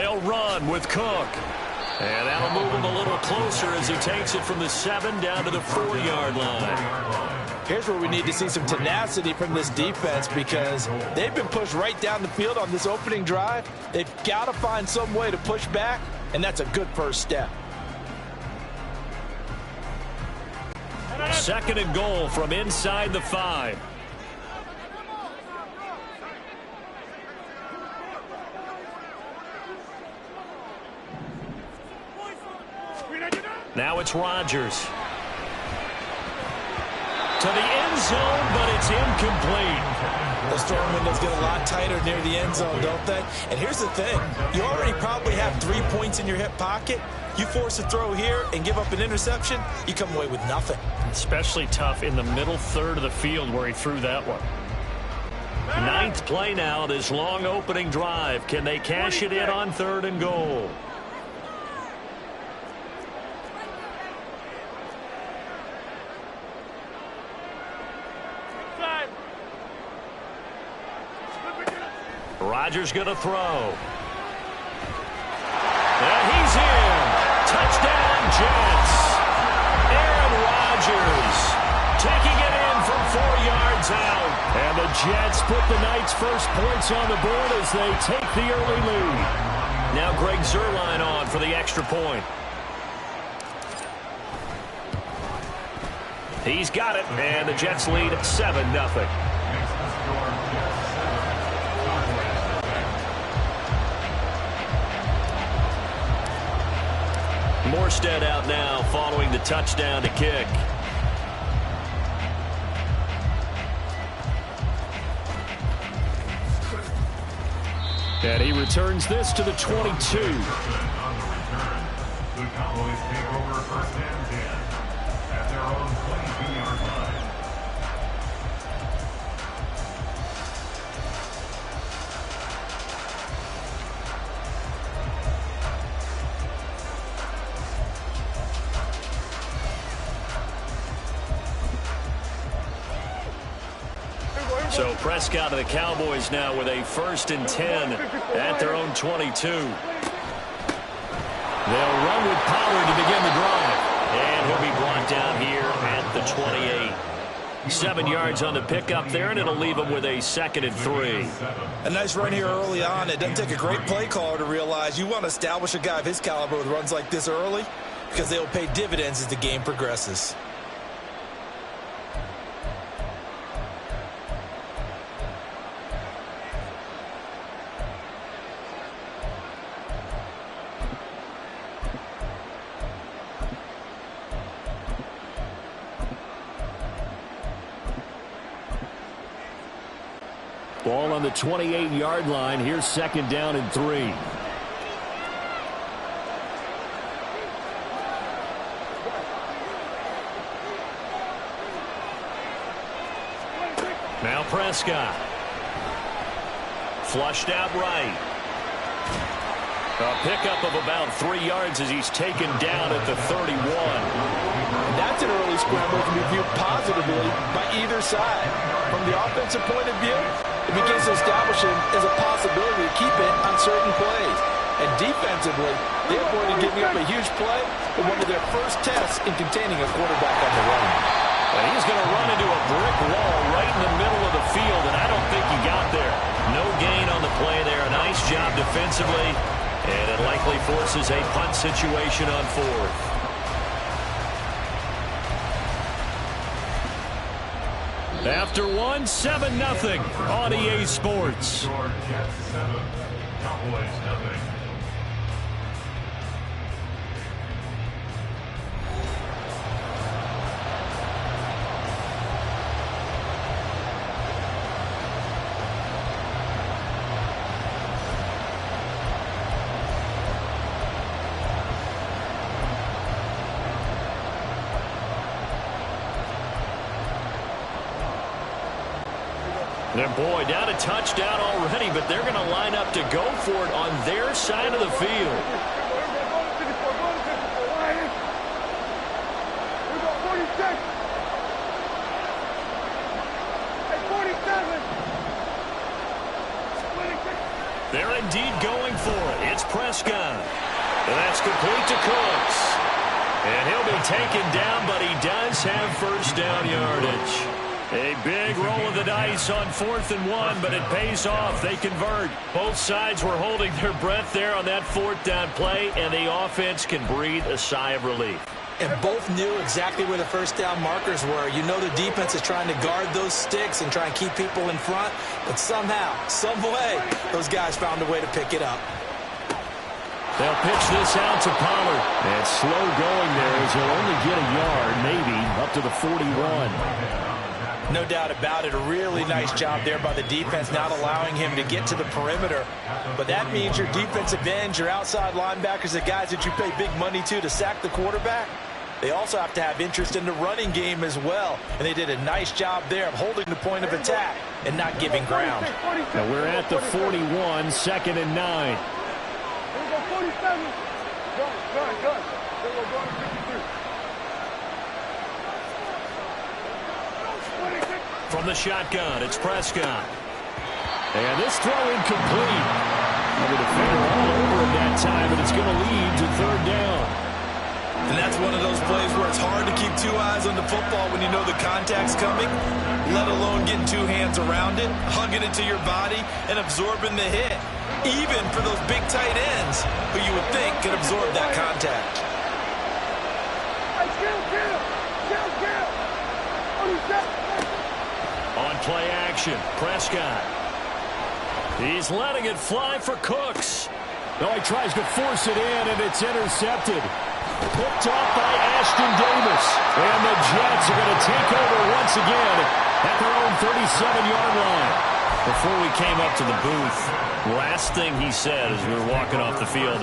They'll run with Cook. And that'll move him a little closer as he takes it from the 7 down to the 4-yard line. Here's where we need to see some tenacity from this defense because they've been pushed right down the field on this opening drive. They've got to find some way to push back, and that's a good first step. 2nd and goal from inside the 5. Now it's Rodgers. To the end zone, but it's incomplete. Those throwing windows get a lot tighter near the end zone, don't they? And here's the thing. You already probably have 3 points in your hip pocket. You force a throw here and give up an interception, you come away with nothing. Especially tough in the middle third of the field where he threw that one. 9th play now, this long opening drive. Can they cash it in on 3rd and goal? Rodgers going to throw. And he's in. Touchdown, Jets. Aaron Rodgers taking it in from 4 yards out. And the Jets put the Knights' first points on the board as they take the early lead. Now Greg Zuerlein on for the extra point. He's got it, and the Jets lead 7-0. Morstead out now following the touchdown to kick. And he returns this to the 22. The Cowboys take over 1st and 10 at their own 22-yard line. So Prescott and the Cowboys now with a 1st and 10 at their own 22. They'll run with Pollard to begin the drive. And he'll be brought down here at the 28. 7 yards on the pickup there, and it'll leave him with a 2nd and 3. A nice run here early on. It doesn't take a great play caller to realize you want to establish a guy of his caliber with runs like this early because they'll pay dividends as the game progresses. Ball on the 28-yard line. Here's 2nd down and 3. Now Prescott. Flushed out right. A pickup of about 3 yards as he's taken down at the 31. That's an early scramble to be viewed positively by either side. From the offensive point of view, it begins to establish him as a possibility to keep it on certain plays. And defensively, they avoided giving up a huge play in one of their first tests in containing a quarterback on the run. And he's going to run into a brick wall right in the middle of the field, and I don't think he got there. No gain on the play there. Nice job defensively, and it likely forces a punt situation on 4th. After 1, 7-0 on EA Sports. Jets 7, Cowboys 0. And boy, down a touchdown already, but they're going to line up to go for it on their side of the field. They're in indeed going for it. It's Prescott. And that's complete to Cooks. And he'll be taken down, but he does have first down yardage. A big roll of the dice on 4th and 1, but it pays off. They convert. Both sides were holding their breath there on that 4th down play, and the offense can breathe a sigh of relief. And both knew exactly where the first down markers were. You know the defense is trying to guard those sticks and try and keep people in front, but somehow, some way, those guys found a way to pick it up. They'll pitch this out to Pollard. And slow going there as he'll only get a yard, maybe, up to the 41. No doubt about it. A really nice job there by the defense, not allowing him to get to the perimeter. But that means your defensive ends, your outside linebackers, the guys that you pay big money to sack the quarterback, they also have to have interest in the running game as well. And they did a nice job there of holding the point of attack and not giving ground. Now we're at the 41, 2nd and 9. From the shotgun, it's Prescott. And this throw incomplete. The defender all over him that time, and it's going to lead to 3rd down. And that's one of those plays where it's hard to keep 2 eyes on the football when you know the contact's coming, let alone getting 2 hands around it, hugging it to your body, and absorbing the hit. Even for those big tight ends who you would think could absorb that contact. On play action, Prescott. He's letting it fly for Cooks. No, he tries to force it in, and it's intercepted. Picked off by Ashton Davis. And the Jets are going to take over once again at their own 37-yard line. Before we came up to the booth, last thing he said as we were walking off the field,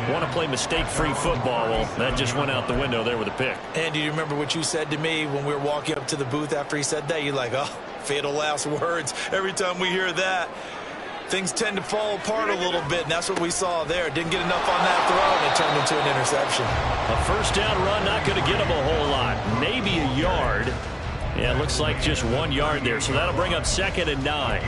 want to play mistake-free football. Well, that just went out the window there with a pick. And do you remember what you said to me when we were walking up to the booth after he said that? You're like, oh, fatal last words. Every time we hear that, things tend to fall apart a little bit, and that's what we saw there. Didn't get enough on that throw, and it turned into an interception. A first down run, not going to get him a whole lot. Maybe a yard. Yeah, it looks like just 1 yard there, so that'll bring up 2nd and 9.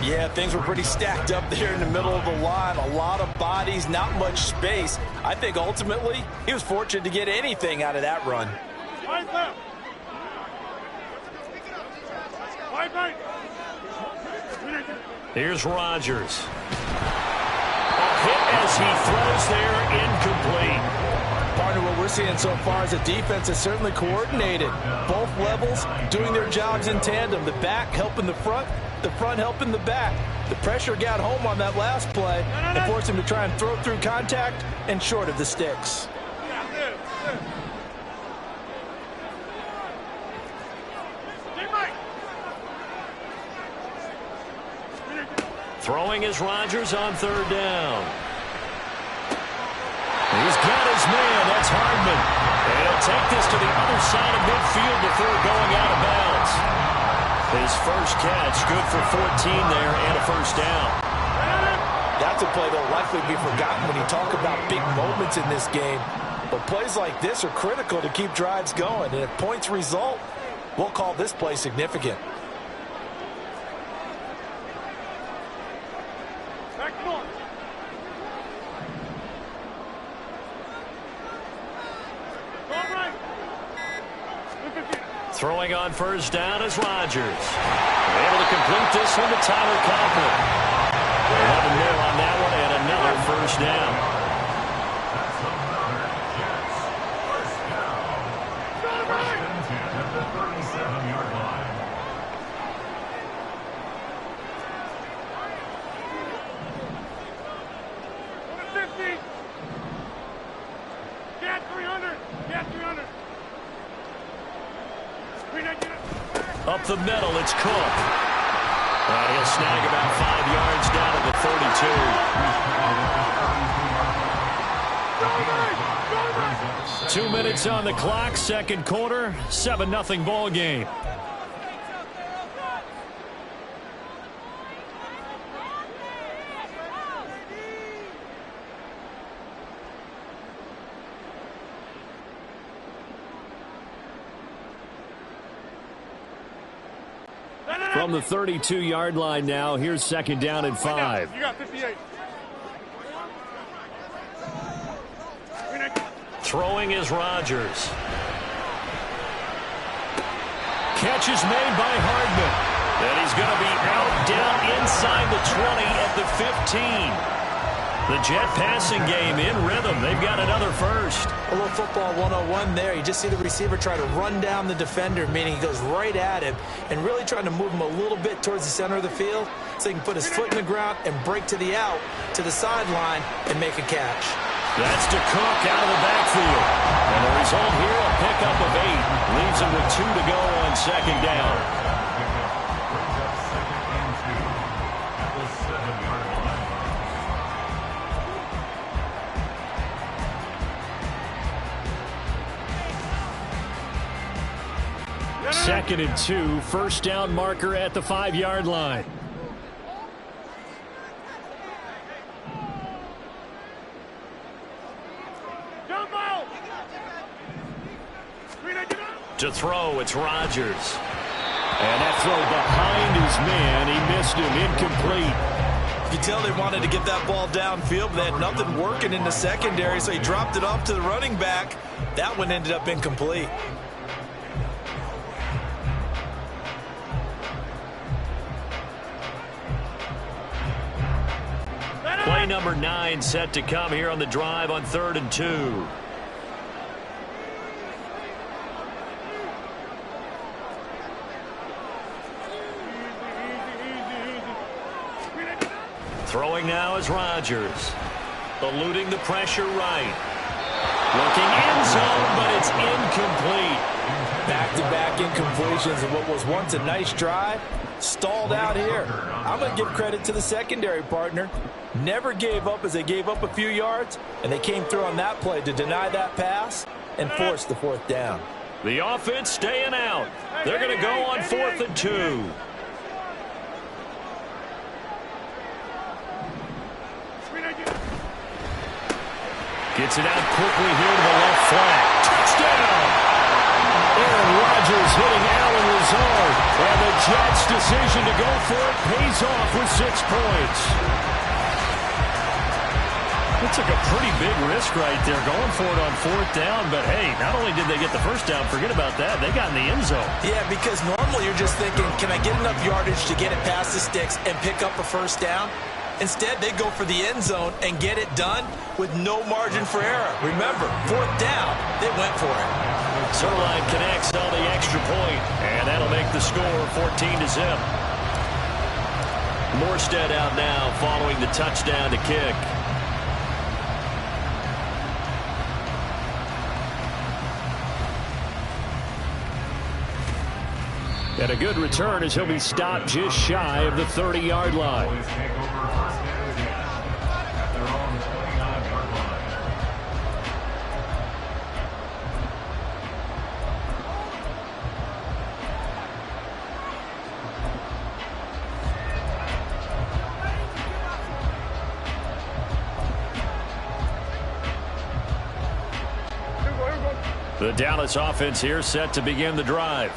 Yeah, things were pretty stacked up there in the middle of the line. A lot of bodies, not much space. I think ultimately he was fortunate to get anything out of that run. Here's Rodgers. A hit as he throws there, incomplete. Partner, what we're seeing so far is the defense is certainly coordinated. Both levels doing their jobs in tandem. The back helping the front helping the back. The pressure got home on that last play and forced him to try and throw through contact and short of the sticks. Throwing is Rodgers on 3rd down. He's got his man. That's Hardman. And he'll take this to the other side of midfield before going out of bounds. His first catch, good for 14 there and a first down. That's a play that'll likely be forgotten when you talk about big moments in this game. But plays like this are critical to keep drives going. And if points result, we'll call this play significant. Throwing on first down is Rodgers. Able to complete this one to Tyler Conklin. 11 more on that one and another first down. At the 37-yard line. Up the middle, it's Cook. And he'll snag about 5 yards down to the 32. 2 minutes on the clock, second quarter, 7-0 ball game. From the 32-yard line now, here's 2nd down and 5. You got 58. Throwing is Rodgers. Catch is made by Hardman. And he's going to be out down inside the 20 at the 15. The Jet passing game in rhythm. They've got another first. A little football 101 there. You just see the receiver try to run down the defender, meaning he goes right at him and really trying to move him a little bit towards the center of the field so he can put his foot in the ground and break to the out, to the sideline, and make a catch. That's to Cook out of the backfield. And the result here, a pickup of 8. Leaves him with 2 to go on second down. Second and 2, first down marker at the 5-yard line. To throw, it's Rodgers. And that throw behind his man, he missed him, incomplete. You can tell they wanted to get that ball downfield, but they had nothing working in the secondary, so he dropped it off to the running back. That one ended up incomplete. Play number 9 set to come here on the drive on 3rd and 2. Throwing now is Rodgers. Eluding the pressure right. Looking end zone, but it's incomplete. Back-to-back incompletions of what was once a nice drive. Stalled out here. I'm going to give credit to the secondary partner. Never gave up as they gave up a few yards, and they came through on that play to deny that pass and force the 4th down. The offense staying out. They're going to go on 4th and 2. Gets it out quickly here to the left flat. Touchdown! Aaron Rodgers hitting Allen Lazard. And the Jets' decision to go for it pays off with 6 points. It took a pretty big risk right there going for it on 4th down. But, hey, not only did they get the first down, forget about that, they got in the end zone. Yeah, because normally you're just thinking, can I get enough yardage to get it past the sticks and pick up a first down? Instead, they go for the end zone and get it done with no margin for error. Remember, 4th down, they went for it. Zerline connects on the extra point, and that'll make the score 14-0. Morstead out now following the touchdown to kick. And a good return as he'll be stopped just shy of the 30-yard line. The Dallas offense here set to begin the drive.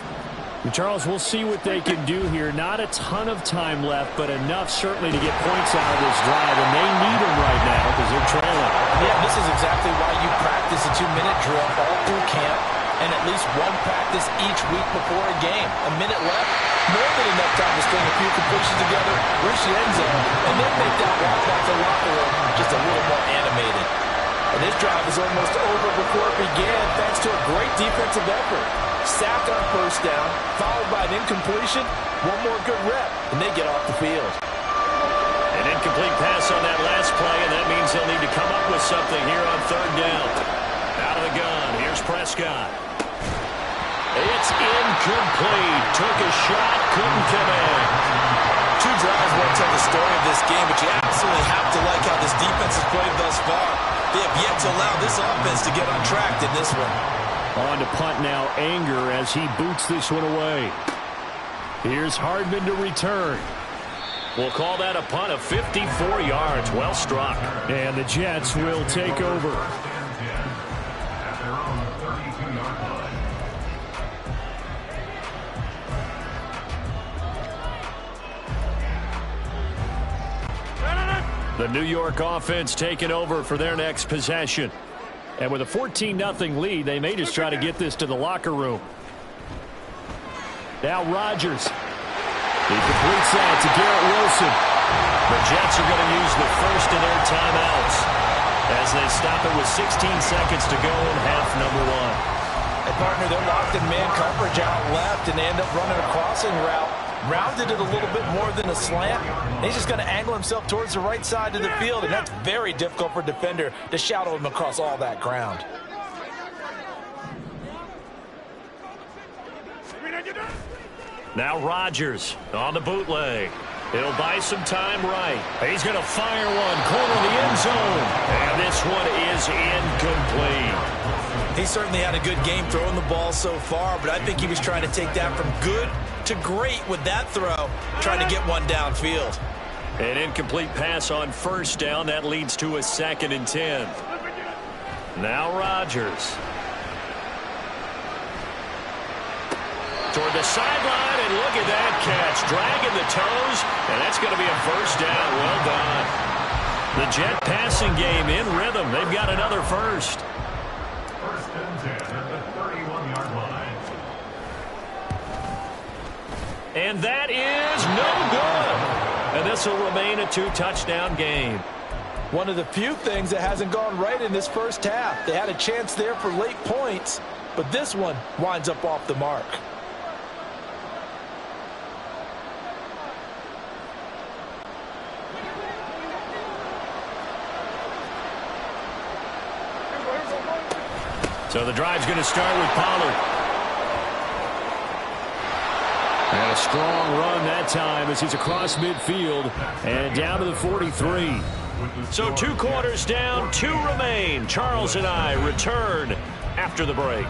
Charles, we'll see what they can do here. Not a ton of time left, but enough certainly to get points out of this drive, and they need them right now because they're trailing. Yeah, this is exactly why you practice a 2-minute drill all through camp and at least one practice each week before a game. A minute left, more than enough time to string a few completions together, reach the end zone, and then make that walk back to the locker room just a little more animated. And this drive is almost over before it began thanks to a great defensive effort. Sack on first down, followed by an incompletion, one more good rep, and they get off the field. An incomplete pass on that last play, and that means they'll need to come up with something here on 3rd down. Out of the gun, here's Prescott. It's incomplete. Took a shot, couldn't connect. 2 drives won't tell the story of this game, but you absolutely have to like how this defense has played thus far. They have yet to allow this offense to get on track in this one. On to punt now, Anger as he boots this one away. Here's Hardman to return. We'll call that a punt of 54 yards. Well struck. And the Jets will take over. At their own 32-yard line. The New York offense taking over for their next possession. And with a 14-0 lead, they may just try to get this to the locker room. Now Rodgers. He completes that to Garrett Wilson. The Jets are going to use the first of their timeouts as they stop it with 16 seconds to go in half number one. Hey, partner, they're locked in man coverage out left, and they end up running a crossing route. Rounded it a little bit more than a slant. He's just going to angle himself towards the right side of the field, and that's very difficult for a defender to shadow him across all that ground. Now Rodgers on the bootleg. He'll buy some time right. He's going to fire one, corner of the end zone. And this one is incomplete. He certainly had a good game throwing the ball so far, but I think he was trying to take that from good to great with that throw, trying to get one downfield. An incomplete pass on first down. That leads to a 2nd and 10. Now Rodgers. Toward the sideline, and look at that catch. Dragging the toes, and that's going to be a first down. Well done. The Jet passing game in rhythm. They've got another first. First and 10 at the 31-yard line. And that is no good. And this will remain a 2-touchdown game. One of the few things that hasn't gone right in this first half. They had a chance there for late points, but this one winds up off the mark. So the drive's going to start with Pollard. And a strong run that time as he's across midfield and down to the 43. So 2 quarters down, 2 remain. Charles and I return after the break.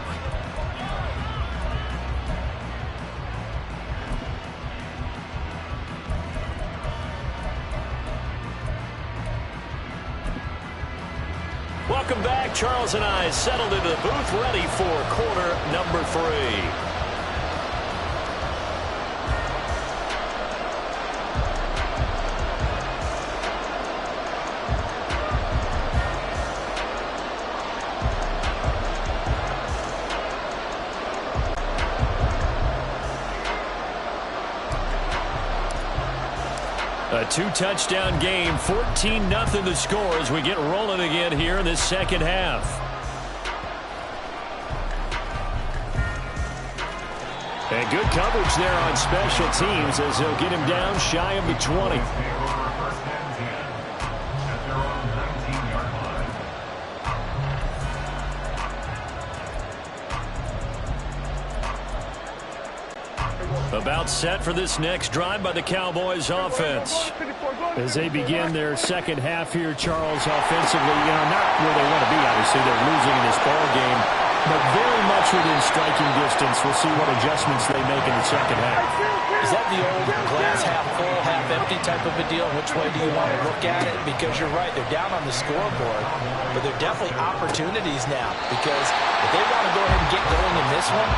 Welcome back. Charles and I settled into the booth, ready for quarter number 3. A 2-touchdown game, 14-0 the score as we get rolling again here in this second half. And good coverage there on special teams as they'll get him down shy of the 20. About set for this next drive by the Cowboys offense. As they begin their second half here, Charles, offensively, not where they want to be, obviously. They're losing in this ball game, but very much within striking distance. We'll see what adjustments they make in the second half. Is that the old glass half full, half empty type of a deal? Which way do you want to look at it? Because you're right, they're down on the scoreboard, but they're definitely opportunities now, because if they want to go ahead and get going in this one,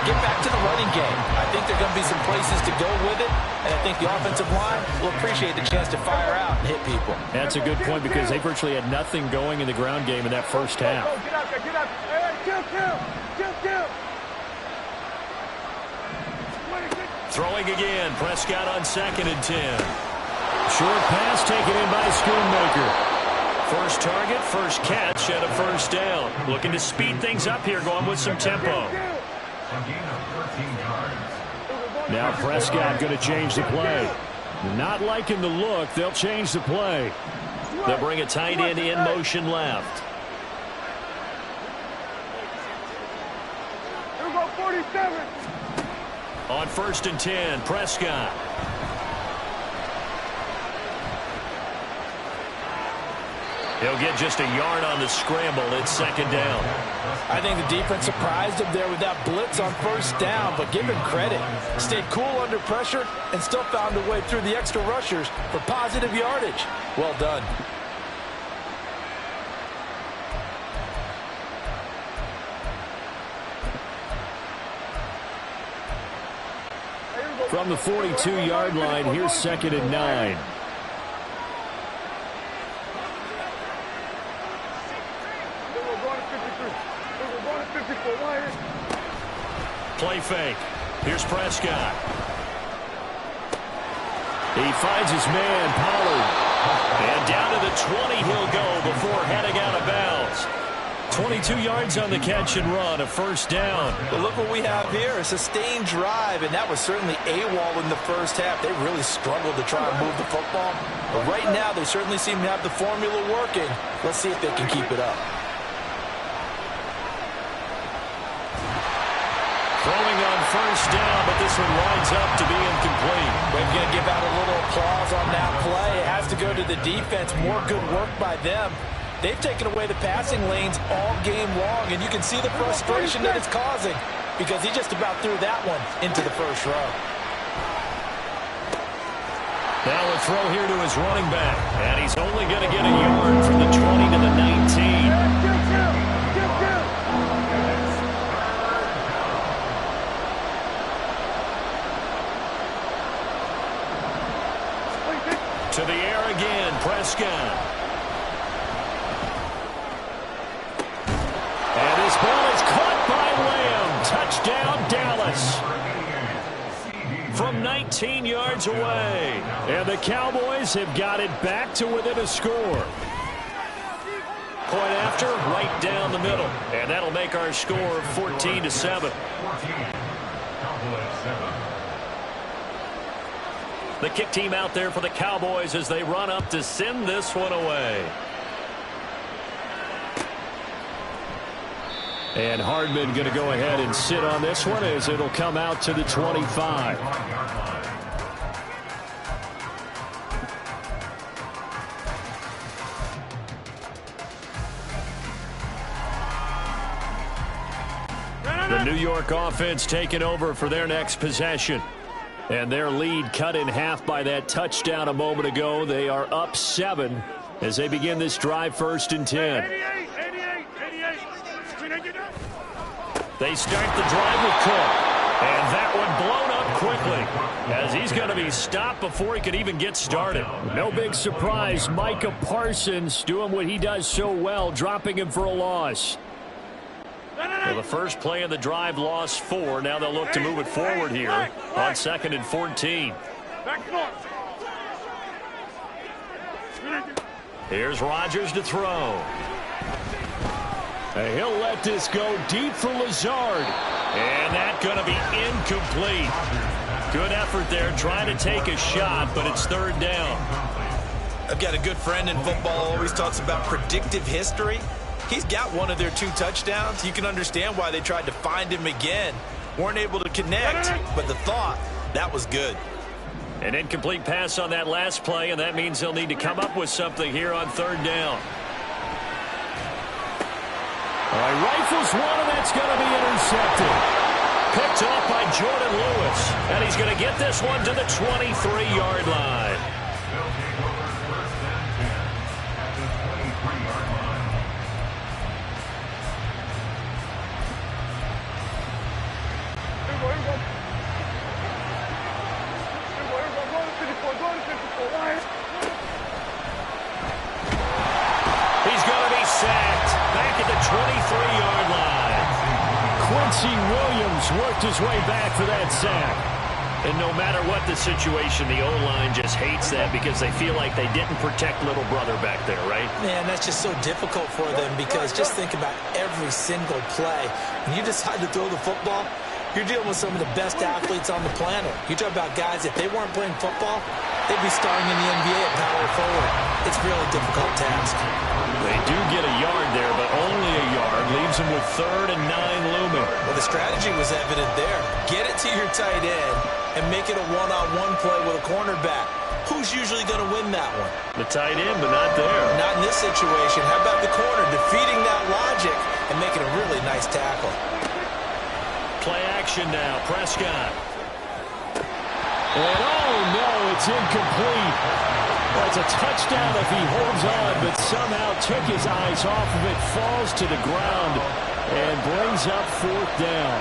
get back to the running game. I think there are going to be some places to go with it, and I think the offensive line will appreciate the chance to fire out and hit people. That's a good point because they virtually had nothing going in the ground game in that first half. Get out there, get out there. Hey, kill. Throwing again, Prescott on 2nd and 10. Short pass taken in by Schoonmaker. First target, first catch, and a first down. Looking to speed things up here, going with some tempo. Now Prescott going to change the play. Not liking the look. They'll change the play. They'll bring a tight end in motion left. Here we go, 47. On 1st and 10, Prescott. He'll get just a yard on the scramble. It's 2nd down. I think the defense surprised him there with that blitz on first down, but give him credit. Stayed cool under pressure and still found a way through the extra rushers for positive yardage. Well done. From the 42-yard line, here's 2nd and 9. Play fake. Here's Prescott. He finds his man, Pollard. And down to the 20 he'll go before heading out of bounds. 22 yards on the catch and run, a first down. But look what we have here, a sustained drive, and that was certainly AWOL in the first half. They really struggled to try and move the football. But right now, they certainly seem to have the formula working. Let's see if they can keep it up. Throwing on first down, but this one winds up to be incomplete. We're going to give out a little applause on that play. It has to go to the defense. More good work by them. They've taken away the passing lanes all game long, and you can see the frustration that it's causing because he just about threw that one into the first row. Now a throw here to his running back, and he's only going to get a yard from the 20 to the 19. To the air again, Prescott. And this ball is caught by Lamb. Touchdown, Dallas. From 19 yards away. And the Cowboys have got it back to within a score. Point after, right down the middle. And that'll make our score 14-7. The kick team out there for the Cowboys as they run up to send this one away. And Hardman going to go ahead and sit on this one as it'll come out to the 25. The New York offense taking over for their next possession. And their lead cut in half by that touchdown a moment ago. They are up 7 as they begin this drive, 1st and 10. 88. They start the drive with Cook. And that one blown up quickly as he's going to be stopped before he could even get started. No big surprise. Micah Parsons doing what he does so well, dropping him for a loss. Well, the first play of the drive lost 4. Now they'll look to move it forward here on 2nd and 14. Here's Rodgers to throw. And he'll let this go deep for Lazard. And that's going to be incomplete. Good effort there trying to take a shot, but it's 3rd down. I've got a good friend in football, always talks about predictive history. He's got one of their 2 touchdowns. You can understand why they tried to find him again. Weren't able to connect, but the thought, that was good. An incomplete pass on that last play, and that means they'll need to come up with something here on 3rd down. All right, rifles one, and that's going to be intercepted. Picked off by Jordan Lewis, and he's going to get this one to the 23-yard line. He's going to be sacked back at the 23-yard line. Quincy Williams worked his way back for that sack. And no matter what the situation, the O-line just hates that because they feel like they didn't protect little brother back there, right? Man, that's just so difficult for them because just think about every single play. When you decide to throw the football, you're dealing with some of the best athletes on the planet. You talk about guys, if they weren't playing football, they'd be starring in the NBA at power forward. It's a really difficult task. They do get a yard there, but only a yard. Leaves them with 3rd and 9 looming. Well, the strategy was evident there. Get it to your tight end and make it a one-on-one play with a cornerback. Who's usually going to win that one? The tight end, but not there. Not in this situation. How about the corner defeating that logic and making a really nice tackle? Play action now. Prescott. And oh no, it's incomplete. That's a touchdown if he holds on, but somehow took his eyes off of it, falls to the ground, and brings up 4th down.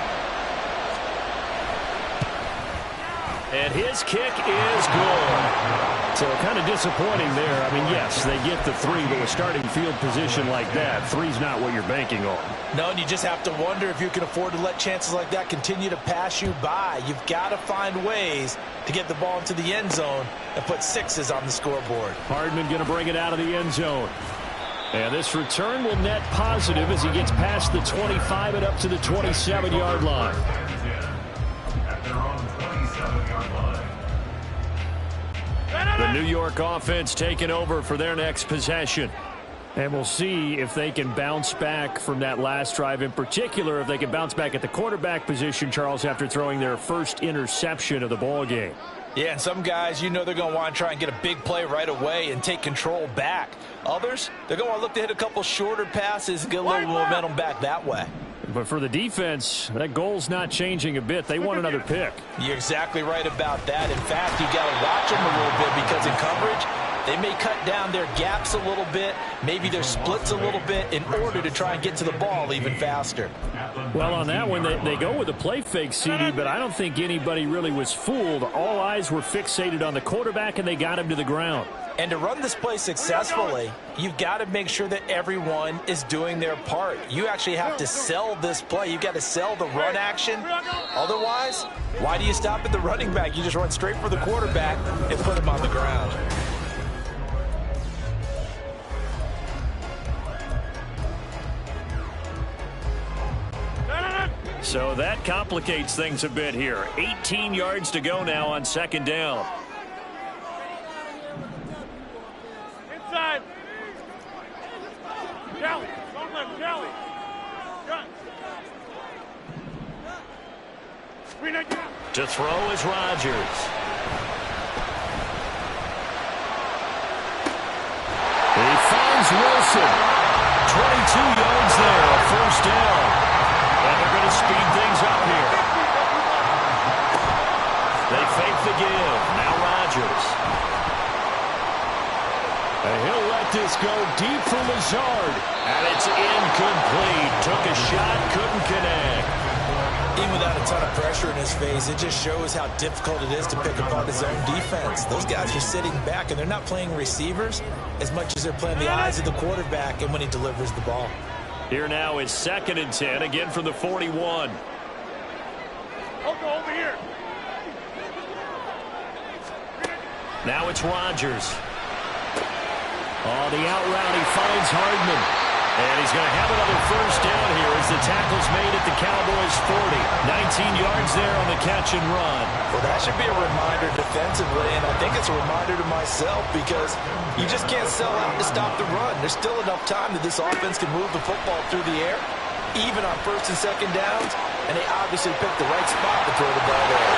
And his kick is good. So kind of disappointing there. I mean, yes, they get the 3, but with starting field position like that, 3's not what you're banking on. No, and you just have to wonder if you can afford to let chances like that continue to pass you by. You've got to find ways to get the ball into the end zone and put 6s on the scoreboard. Hardman going to bring it out of the end zone. And this return will net positive as he gets past the 25 and up to the 27-yard line. At their own 27-yard line. The New York offense taking over for their next possession. And we'll see if they can bounce back from that last drive. In particular, if they can bounce back at the quarterback position, Charles, after throwing their first interception of the ball game. Yeah, and some guys, you know they're going to want to try and get a big play right away and take control back. Others, they're going to look to hit a couple shorter passes and get a little momentum back that way. But for the defense, that goal's not changing a bit. They want another pick. You're exactly right about that. In fact, you got to watch them a little bit because in coverage, they may cut down their gaps a little bit, maybe their splits a little bit in order to try and get to the ball even faster. Well, on that one, they go with a play fake, CD, but I don't think anybody really was fooled. All eyes were fixated on the quarterback, and they got him to the ground. And to run this play successfully, you've got to make sure that everyone is doing their part. You actually have to sell this play. You've got to sell the run action. Otherwise, why do you stop at the running back? You just run straight for the quarterback and put him on the ground. So that complicates things a bit here. 18 yards to go now on second down. Inside. Kelly. Don't let Kelly. To throw is Rodgers. He finds Wilson. 22 yards there, a first down. And they're going to speed things up here. They fake the give. Now Rodgers. And he'll let this go deep for Lazard. And it's incomplete. Took a shot, couldn't connect. Even without a ton of pressure in his face, it just shows how difficult it is to pick apart his own defense. Those guys are sitting back, and they're not playing receivers as much as they're playing the eyes of the quarterback and when he delivers the ball. Here now is 2nd and 10, again from the 41. Over here. Now it's Rodgers. Oh, the out route, he finds Hardman. And he's going to have another first down here as the tackle's made at the Cowboys' 40. 19 yards there on the catch and run. Well, that should be a reminder defensively, and I think it's a reminder to myself because you just can't sell out to stop the run. There's still enough time that this offense can move the football through the air, even on 1st and 2nd downs, and they obviously picked the right spot to throw the ball there.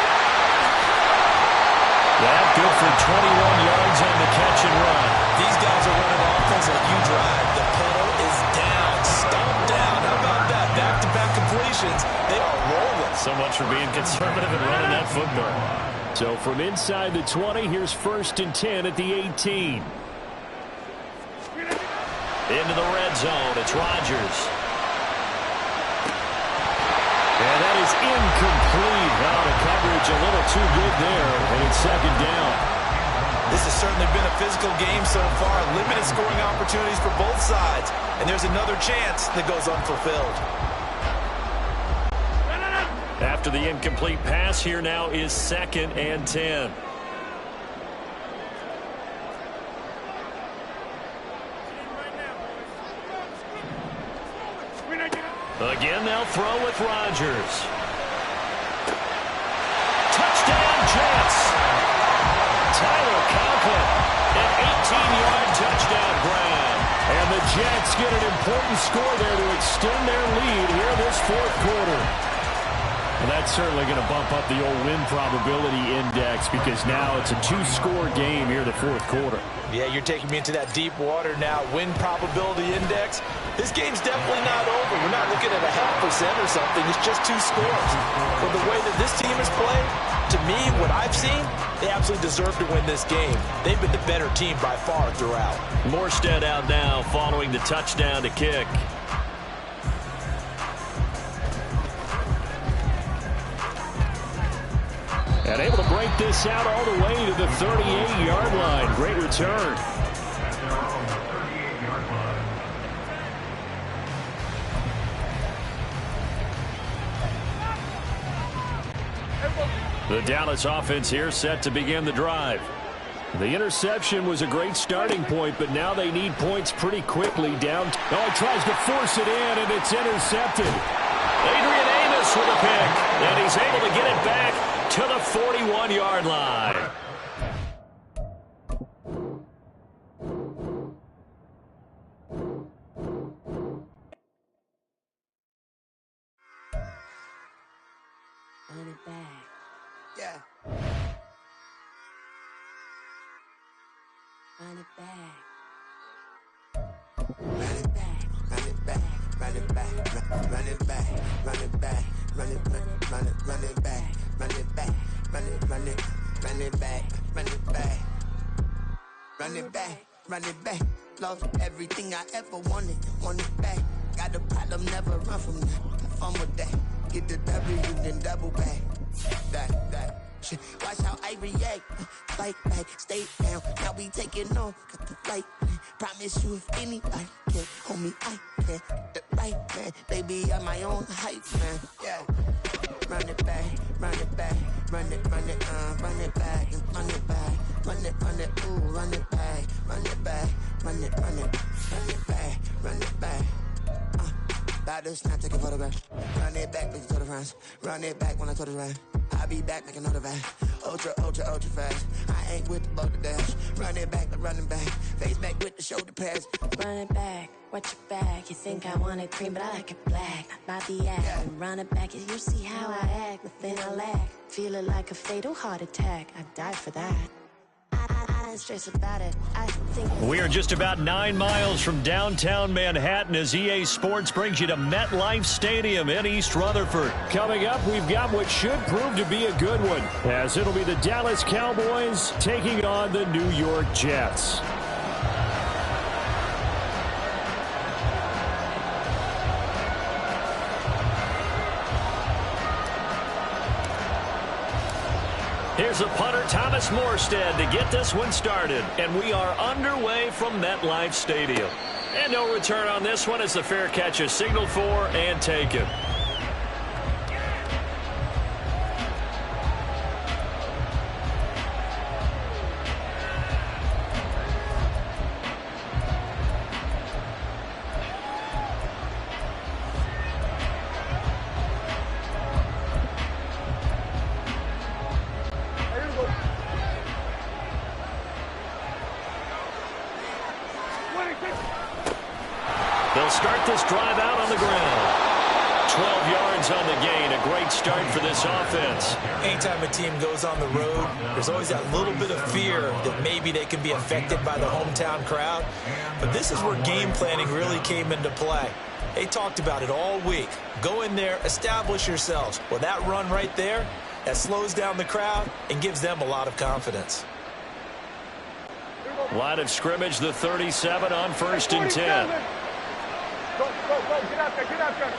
Yeah, good for 21 yards on the catch and run. These guys are running offense like you drive. The pedal is down, stomp down. How about that? Back-to-back completions. They are rolling. So much for being conservative and running that football. So from inside the 20, here's 1st and 10 at the 18. Into the red zone, it's Rodgers. And that is incomplete. Now the coverage a little too good there, and it's 2nd down. This has certainly been a physical game so far. Limited scoring opportunities for both sides. And there's another chance that goes unfulfilled. After the incomplete pass, here now is 2nd and 10. Again, they'll throw with Rodgers. Touchdown, Jets. Tyler Conklin, an 18-yard touchdown grab. And the Jets get an important score there to extend their lead here in this 4th quarter. And that's certainly going to bump up the old win probability index because now it's a 2-score game here in the 4th quarter. Yeah, you're taking me into that deep water now. Win probability index. This game's definitely not over. We're not looking at a 0.5% or something. It's just 2 scores. But the way that this team has played, to me, what I've seen, they absolutely deserve to win this game. They've been the better team by far throughout. Morstead out now following the touchdown to kick. And able to break this out all the way to the 38-yard line. Great return. The Dallas offense here set to begin the drive. The interception was a great starting point, but now they need points pretty quickly down. Oh, he tries to force it in, and it's intercepted. Adrian Amos with a pick, and he's able to get it back to the 41-yard line. Run it back. Yeah. Run it back. Run it back. Run it back. Run it back. Run it back. Run it back. Run it back. Run it back. Run it back. Run it run it run it back. Run it back. Run it back. Run it back. Lost everything I ever wanted. Want it back. Got a problem, never run from that. Have fun with that. Get the W, then double back. That shit. Watch how I react. Fight back, stay down. Now we taking on. Got the flight. Promise you if anybody can hold me, I can. The right man, baby, I'm my own hype man. Yeah. Run it back, run it back, run it back, and run it back, run it, ooh, run it back, run it back, run it back, run it back. About to snap, take a photograph. Run it back, make it to the friends. Run it back when I told it right. I'll be back, make another back. Ultra, ultra, ultra fast. I ain't with the boulder dash. Run it back, but running back. Face back with the shoulder pads. Run it back, watch your back. You think I want it cream, but I like it black. Not the act. Yeah. Run it back, you see how I act. Nothing I lack. Feel it like a fatal heart attack. I'd die for that. I ain't stressed about it. I think we are just about 9 miles from downtown Manhattan as EA Sports brings you to MetLife Stadium in East Rutherford. Coming up, we've got what should prove to be a good one, as it'll be the Dallas Cowboys taking on the New York Jets. Here's a punter, Thomas Morstead, to get this one started. And we are underway from MetLife Stadium. And no return on this one as the fair catch is signaled for and taken. They'll start this drive out on the ground. 12 yards on the gain. A great start for this offense. Anytime a team goes on the road, there's always that little bit of fear that maybe they can be affected by the hometown crowd. But this is where game planning really came into play. They talked about it all week. Go in there, establish yourselves. Well, that run right there, that slows down the crowd and gives them a lot of confidence. Line of scrimmage, the 37 on 1st and 10. Go, get out there.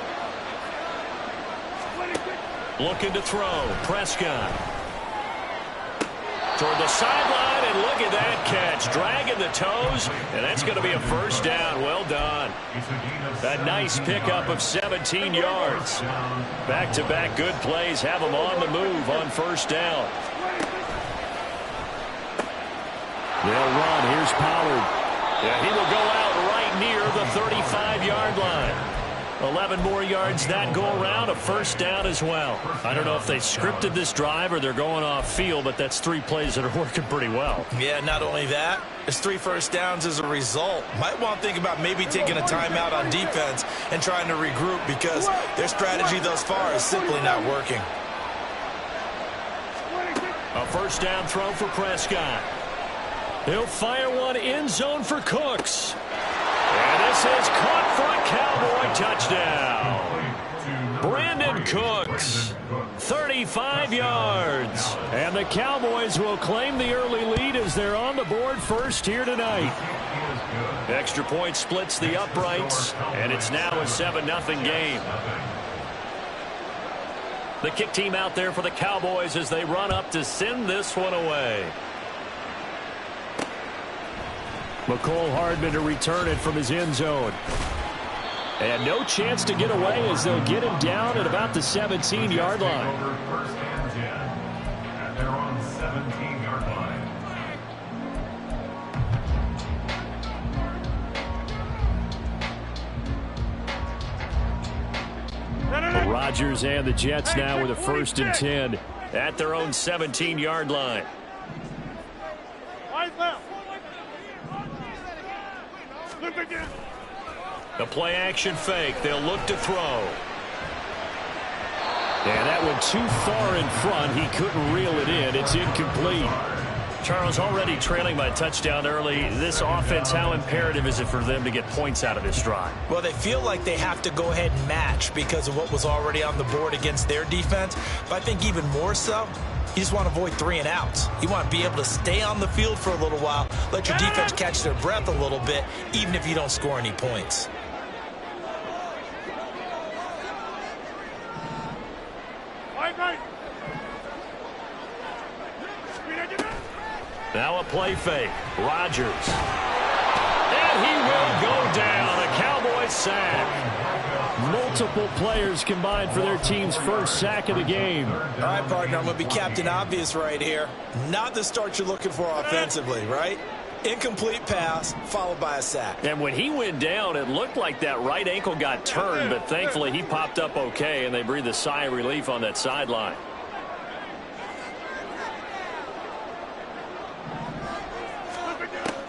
Looking to throw. Prescott. Toward the sideline, and look at that catch. Dragging the toes, and that's going to be a first down. Well done. A nice pickup of 17 yards. Back-to-back good plays have them on the move on first down. They'll run. Here's Pollard. Yeah, he will go out right near the 35-yard line. 11 more yards that go around, a first down as well. I don't know if they scripted this drive or they're going off field, but that's 3 plays that are working pretty well. Yeah, not only that, it's 3 first downs as a result. Might want to think about maybe taking a timeout on defense and trying to regroup because their strategy thus far is simply not working. A first down throw for Prescott. He'll fire one end zone for Cooks. And this is caught for a Cowboy touchdown. Brandon Cooks, 35 yards. And the Cowboys will claim the early lead as they're on the board first here tonight. Extra point splits the uprights, and it's now a 7-0 game. The kick team out there for the Cowboys as they run up to send this one away. McCole Hardman to return it from his end zone. And no chance to get away as they'll get him down at about the 17-yard line. Over first and 10 at their own 17-yard line. Rodgers and the Jets now with a 1st and 10 at their own 17-yard line. The play action fake. They'll look to throw. And that went too far in front. He couldn't reel it in. It's incomplete. Charles, already trailing by a touchdown early. This offense, how imperative is it for them to get points out of this drive? Well, they feel like they have to go ahead and match because of what was already on the board against their defense. But I think even more so, you just want to avoid 3 and outs. You want to be able to stay on the field for a little while, let your defense catch their breath a little bit, even if you don't score any points. Now a play fake. Rodgers. And he will go down. A Cowboys sack. Multiple players combined for their team's first sack of the game. All right, partner, I'm going to be Captain Obvious right here. Not the start you're looking for offensively, right? Incomplete pass, followed by a sack. And when he went down, it looked like that right ankle got turned, but thankfully he popped up okay, and they breathed a sigh of relief on that sideline.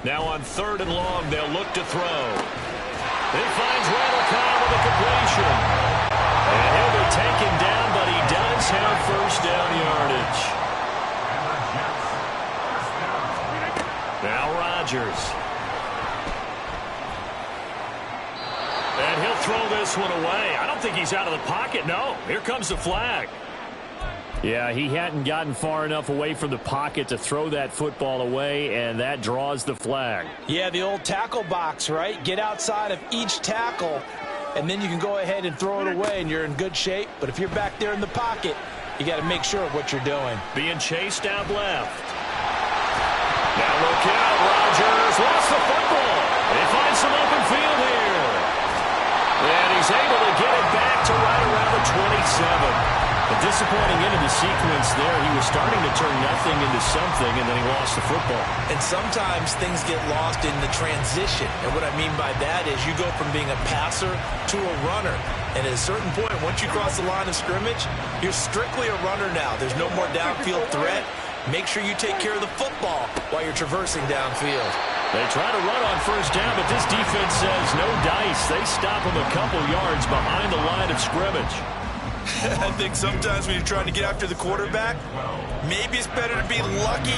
Now on 3rd and long, they'll look to throw. He finds Randall Cobb with a completion. And he'll be taken down, but he does have first down yardage. Now Rodgers. And he'll throw this one away. I don't think he's out of the pocket. No, here comes the flag. Yeah, he hadn't gotten far enough away from the pocket to throw that football away, and that draws the flag. Yeah, the old tackle box, right? Get outside of each tackle, and then you can go ahead and throw it away, and you're in good shape. But if you're back there in the pocket, you got to make sure of what you're doing. Being chased out left. Now look out, Rodgers lost the football. He finds some open field here. And he's able to get it back to right around the 27. A disappointing end of the sequence there. He was starting to turn nothing into something, and then he lost the football. And sometimes things get lost in the transition. And what I mean by that is you go from being a passer to a runner. And at a certain point, once you cross the line of scrimmage, you're strictly a runner now. There's no more downfield threat. Make sure you take care of the football while you're traversing downfield. They try to run on first down, but this defense says no dice. They stop him a couple yards behind the line of scrimmage. I think sometimes when you're trying to get after the quarterback, maybe it's better to be lucky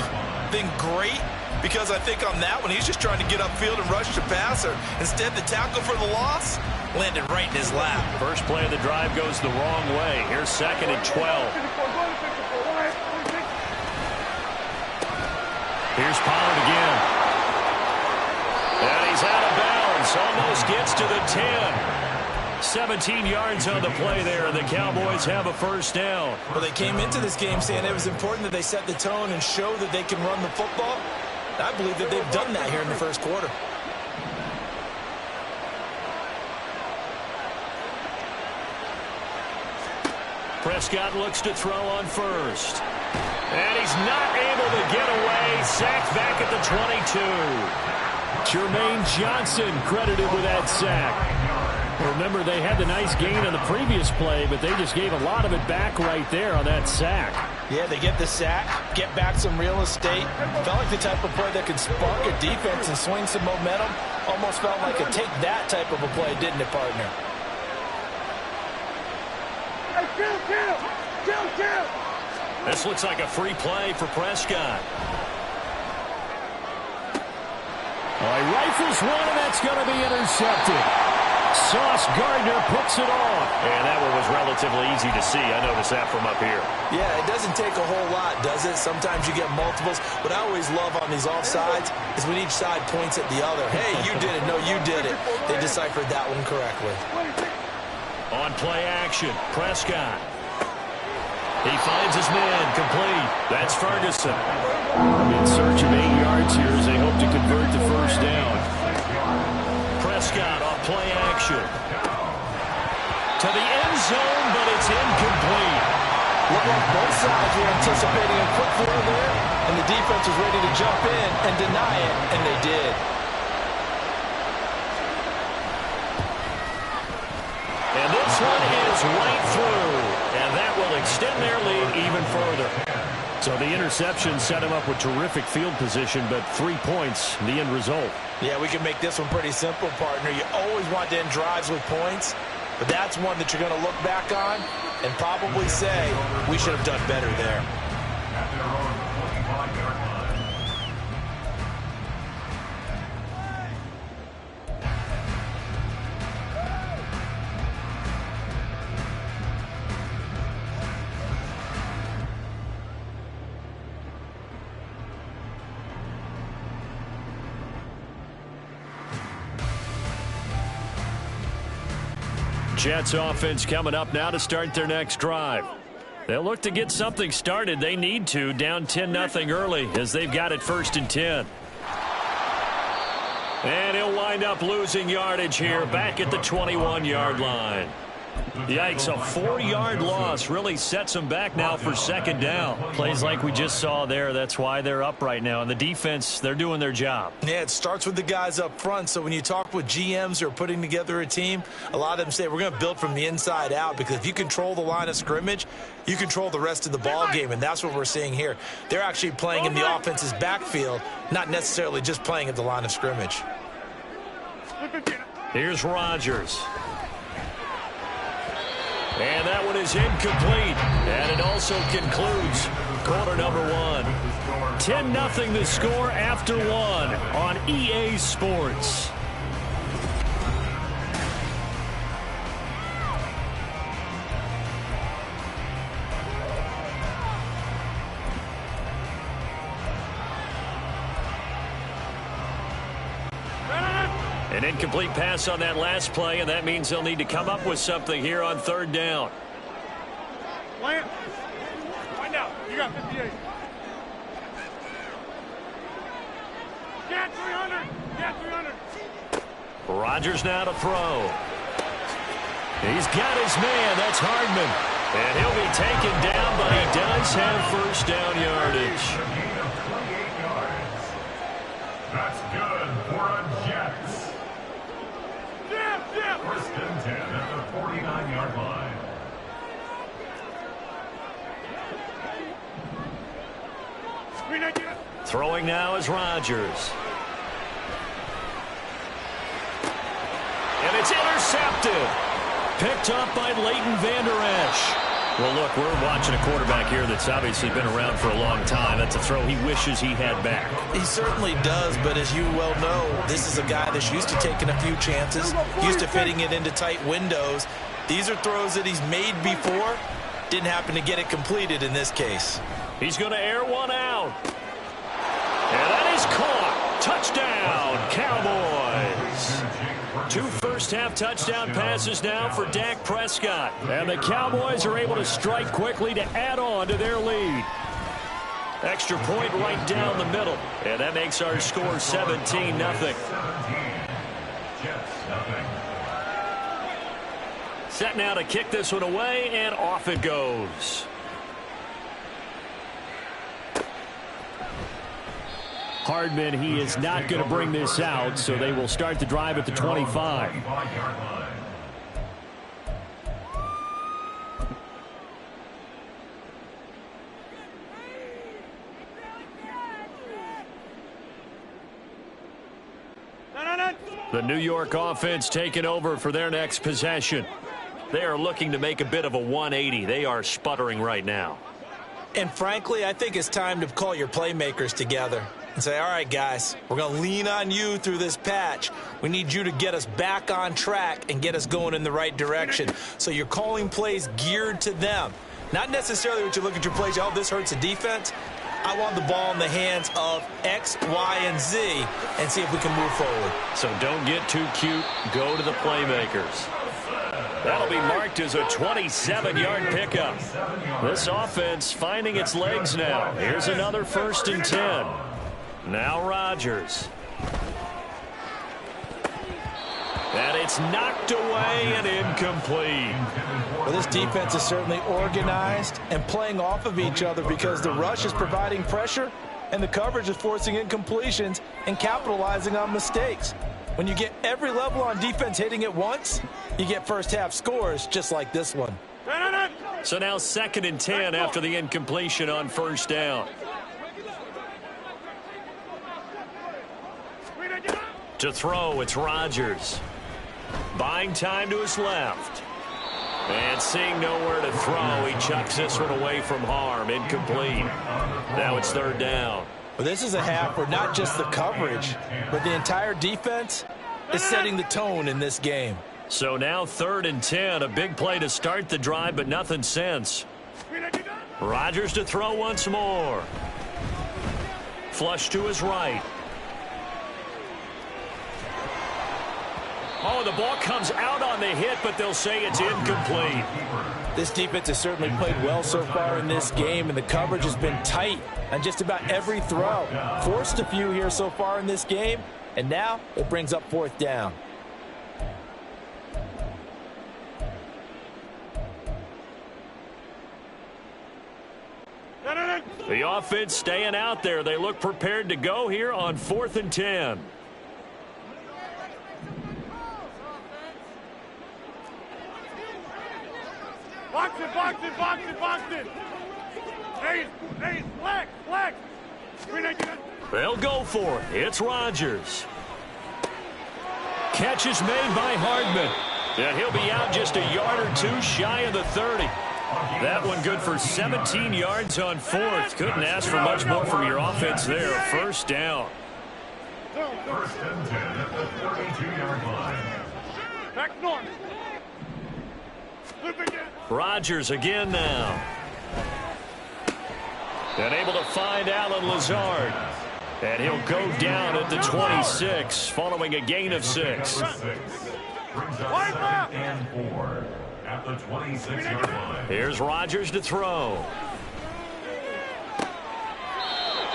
than great, because I think on that one, he's just trying to get upfield and rush the passer. Instead, the tackle for the loss landed right in his lap. First play of the drive goes the wrong way. Here's 2nd and 12. Here's Pollard again. And he's out of bounds. Almost gets to the 10. 17 yards on the play there, and the Cowboys have a first down. Well, they came into this game saying it was important that they set the tone and show that they can run the football. I believe that they've done that here in the first quarter. Prescott looks to throw on first. And he's not able to get away. Sacked back at the 22. Jermaine Johnson credited with that sack. Remember, they had the nice gain on the previous play, but they just gave a lot of it back right there on that sack. Yeah, they get the sack, get back some real estate. Felt like the type of play that could spark a defense and swing some momentum. Almost felt like a take that type of a play, didn't it, partner? Hey, kill! This looks like a free play for Prescott. He rifles one, and that's going to be intercepted. Sauce Gardner picks it off. And that one was relatively easy to see. I noticed that from up here. Yeah, it doesn't take a whole lot, does it? Sometimes you get multiples. What I always love on these offsides is when each side points at the other. Hey, you did it. No, you did it. They deciphered that one correctly. On play action, Prescott. He finds his man, complete. That's Ferguson. In search of 8 yards here as they hope to convert the first down. Prescott off play action. To the end zone, but it's incomplete. Look like both sides were anticipating a quick throw there, and the defense was ready to jump in and deny it, and they did. And this one is right through, and that will extend their lead even further. So the interception set him up with terrific field position, but 3 points, the end result. Yeah, we can make this one pretty simple, partner. You always want to end drives with points, but that's one that you're going to look back on and probably say, we should have done better there. At their own 45-yard line. Jets offense coming up now to start their next drive. They'll look to get something started. They need to, down 10-0 early as they've got it 1st and 10. And he'll wind up losing yardage here back at the 21-yard line. Yikes, a 4-yard loss really sets them back now for 2nd down. Plays like we just saw there, that's why they're up right now. And the defense, they're doing their job. Yeah, it starts with the guys up front. So when you talk with GMs who are putting together a team, a lot of them say we're going to build from the inside out, because if you control the line of scrimmage, you control the rest of the ball game, and that's what we're seeing here. They're actually playing in the offense's backfield, not necessarily just playing at the line of scrimmage. Here's Rodgers. And that one is incomplete. And it also concludes quarter number 1. 10-0 the score after 1 on EA Sports. An incomplete pass on that last play, and that means they'll need to come up with something here on 3rd down. Lance, find out. You got 58. Get 300. Get 300. Rodgers now to throw. He's got his man. That's Hardman. And he'll be taken down, but he does have 1st down yardage. Gain of 28 yards. That's good for a Jets. 1st and 10 at the 49-yard line. Throwing now is Rodgers. And it's intercepted. Picked up by Leighton Vander Esch. Well, look, we're watching a quarterback here that's obviously been around for a long time. That's a throw he wishes he had back. He certainly does, but as you well know, this is a guy that's used to taking a few chances, used to fitting it into tight windows. These are throws that he's made before. Didn't happen to get it completed in this case. He's going to air one out. And that is caught. Touchdown, Cowboys. 2 first-half touchdown passes now for Dak Prescott. And the Cowboys are able to strike quickly to add on to their lead. Extra point right down the middle. And that makes our score 17-0. Set now to kick this one away, and off it goes. Hardman, he is not going to bring this out, so they will start the drive at the 25. The New York offense taking over for their next possession. They are looking to make a bit of a 180. They are sputtering right now. And frankly, I think it's time to call your playmakers together and say, all right, guys, we're going to lean on you through this patch. We need you to get us back on track and get us going in the right direction. So you're calling plays geared to them. Not necessarily what you look at your plays, oh, this hurts the defense. I want the ball in the hands of X, Y, and Z and see if we can move forward. So don't get too cute. Go to the playmakers. That'll be marked is a 27-yard pickup. This offense finding its legs now. Here's another 1st and 10. Now Rodgers. And it's knocked away and incomplete. Well, this defense is certainly organized and playing off of each other because the rush is providing pressure and the coverage is forcing incompletions and capitalizing on mistakes. When you get every level on defense hitting at once, you get first-half scores just like this one. So now 2nd and 10 after the incompletion on 1st down. To throw, it's Rodgers. Buying time to his left. And seeing nowhere to throw, he chucks this one away from harm. Incomplete. Now it's 3rd down. Well, this is a half where not just the coverage, but the entire defense is setting the tone in this game. So now 3rd and 10. A big play to start the drive, but nothing since. Rodgers to throw once more. Flush to his right. Oh, the ball comes out on the hit, but they'll say it's incomplete. This defense has certainly played well so far in this game, and the coverage has been tight on just about every throw. Forced a few here so far in this game, and now it brings up 4th down. The offense staying out there. They look prepared to go here on 4th and 10. Box it. Hey, flex. They'll go for it. It's Rodgers. Catch is made by Hardman. And he'll be out just a yard or two shy of the 30. That one good for 17 yards on 4th. Couldn't ask for much more from your offense there. 1st down. 1st and 10 at the 42-yard line. Back north. Rodgers again now. And able to find Allen Lazard. And he'll go down at the 26 following a gain of 6. Brings up 2nd and 4 at the 26-yard line. Here's Rodgers to throw.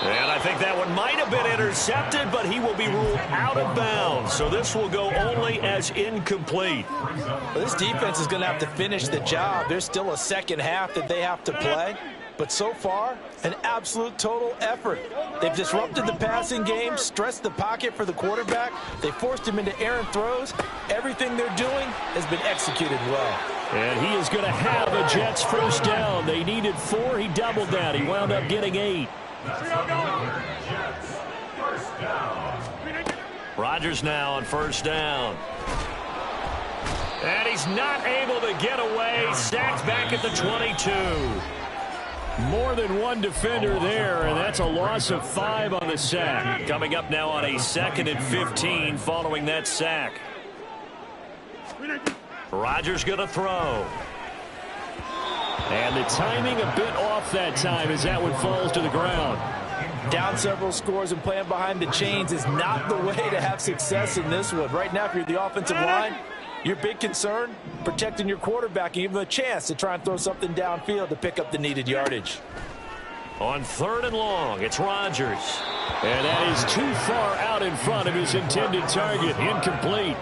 And I think that one might have been intercepted, but he will be ruled out of bounds. So this will go only as incomplete. Well, this defense is going to have to finish the job. There's still a 2nd half that they have to play. But so far, an absolute total effort. They've disrupted the passing game, stressed the pocket for the quarterback. They forced him into errant throws. Everything they're doing has been executed well. And he is going to have a Jets 1st down. They needed 4. He doubled that. He wound up getting 8. Jets, 1st down. Rodgers now on 1st down. And he's not able to get away. Sacked back at the 22. More than one defender there, and that's a loss of 5 on the sack. Coming up now on a 2nd and 15 following that sack. Rodgers going to throw. And the timing a bit off that time as that one falls to the ground. Down several scores and playing behind the chains is not the way to have success in this one. Right now, if you're the offensive line, your big concern, protecting your quarterback and give him a chance to try and throw something downfield to pick up the needed yardage. On 3rd and long, it's Rodgers. And that is too far out in front of his intended target. Incomplete.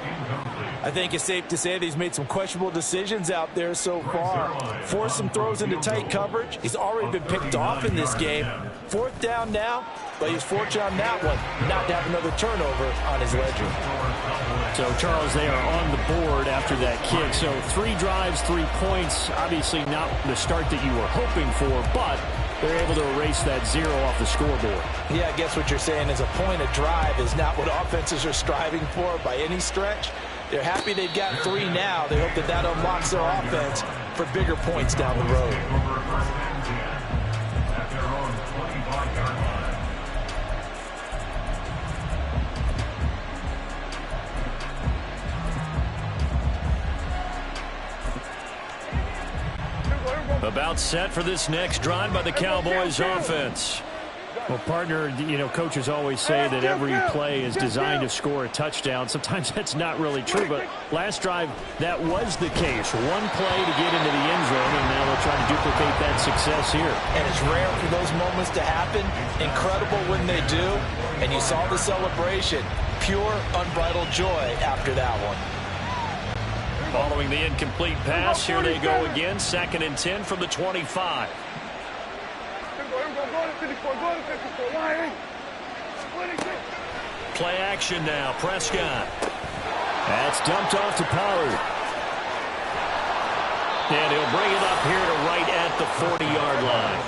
I think it's safe to say that he's made some questionable decisions out there so far. Forced some throws into tight coverage. He's already been picked off in this game. 4th down now, but he's fortunate on that one not to have another turnover on his ledger. So, Charles, they are on the board after that kick. So 3 drives, 3 points. Obviously not the start that you were hoping for, but they're able to erase that 0 off the scoreboard. Yeah, I guess what you're saying is a point a drive is not what offenses are striving for by any stretch. They're happy they've got 3 now. They hope that that unlocks their offense for bigger points down the road. At their own 25-yard line. About set for this next drive by the Cowboys offense. Well, partner, you know, coaches always say that every play is designed to score a touchdown. Sometimes that's not really true, but last drive, that was the case. One play to get into the end zone, and now they'll try to duplicate that success here. And it's rare for those moments to happen. Incredible when they do. And you saw the celebration. Pure, unbridled joy after that one. Following the incomplete pass, here they go again. 2nd and 10 from the 25. Play action now. Prescott. That's dumped off to Pollard. And he'll bring it up here to right at the 40-yard line.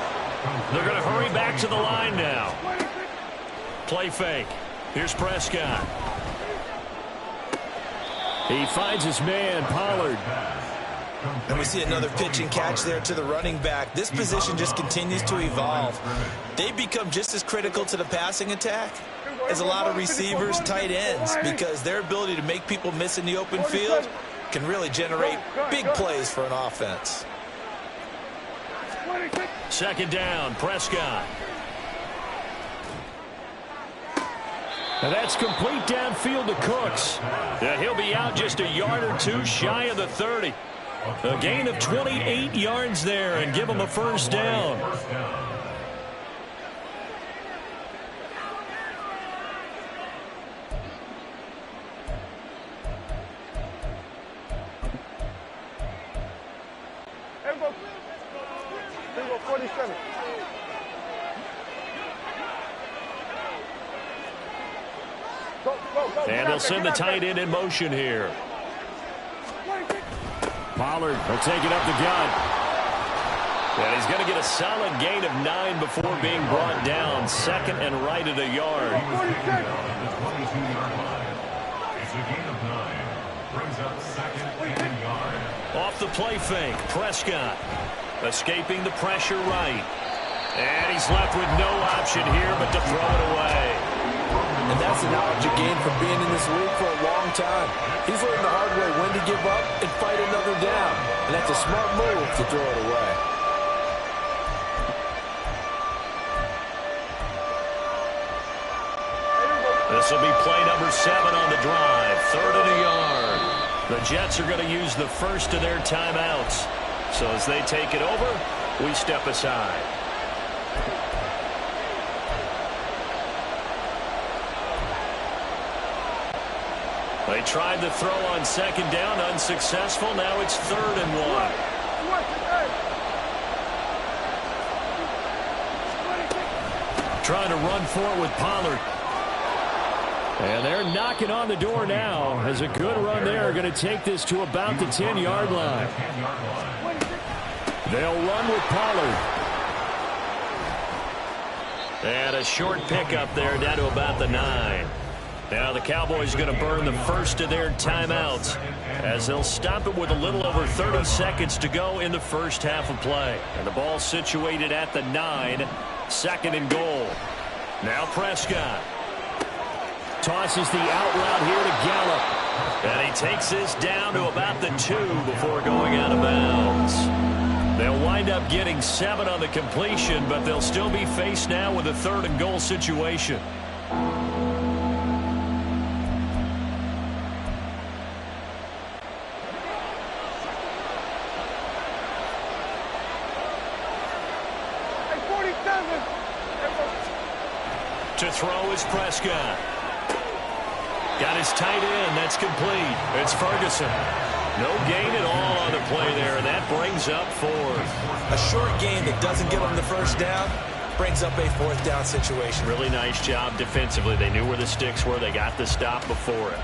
They're going to hurry back to the line now. Play fake. Here's Prescott. He finds his man, Pollard. And we see another pitch and catch there to the running back. This position just continues to evolve. They've become just as critical to the passing attack as a lot of receivers, tight ends, because their ability to make people miss in the open field can really generate big plays for an offense. 2nd down, Prescott. And that's complete downfield to Cooks. He'll be out just a yard or two shy of the 30. A gain of 28 yards there and give him a first down. Here go 47. And they'll send the tight end in motion here. Pollard will take it up the gut. And he's going to get a solid gain of 9 before being brought down. 2nd and right at a yard. The 22-yard line. It's a gain of 9. Brings up 2nd and yard. Off the play fake, Prescott escaping the pressure right. And he's left with no option here but to throw it away. And that's the knowledge you gain from being in this league for a long time. He's learned the hard way when to give up and fight another down. And that's a smart move to throw it away. This will be play number 7 on the drive. 3rd and a yard. The Jets are going to use the first of their timeouts. So as they take it over, we step aside. They tried the throw on 2nd down, unsuccessful. Now it's 3rd and 1. Trying to run for it with Pollard. And they're knocking on the door now as a good run there. Going to take this to about the 10-yard line. They'll run with Pollard. And a short pickup there down to about the 9. Now the Cowboys are going to burn the first of their timeouts as they'll stop it with a little over 30 seconds to go in the first half of play. And the ball situated at the 9, 2nd and goal. Now Prescott tosses the out route here to Gallup. And he takes this down to about the 2 before going out of bounds. They'll wind up getting 7 on the completion, but they'll still be faced now with a 3rd and goal situation. To throw is Prescott. Got his tight end. That's complete. It's Ferguson. No gain at all on the play there. That brings up 4th. A short gain that doesn't give them the first down brings up a 4th down situation. Really nice job defensively. They knew where the sticks were. They got the stop before it.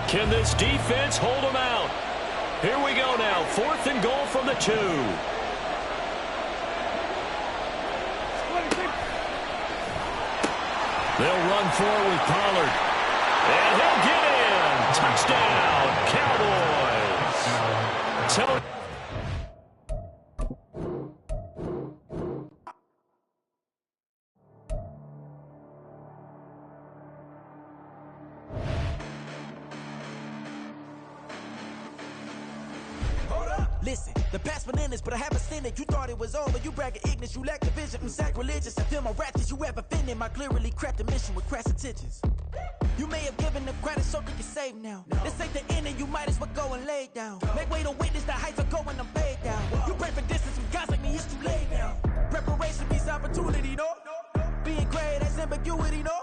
Can this defense hold them out? Here we go now. 4th and goal from the 2. They'll run forward with Pollard. And he'll get in. Touchdown, Cowboys. Listen, the past bananas, but I haven't seen it. You thought it was over, you bragging ignorance, you lack the vision. I'm sacrilegious, I feel my ratchets, you have offended my clearly crafted mission with crass intentions. You may have given them credit so they can save now. This ain't the end and you might as well go and lay down. Make way to witness the heights are going, I'm paid down. You pray for distance from guys like me, it's too late now. Preparation means opportunity, no? Being great, that's ambiguity, no?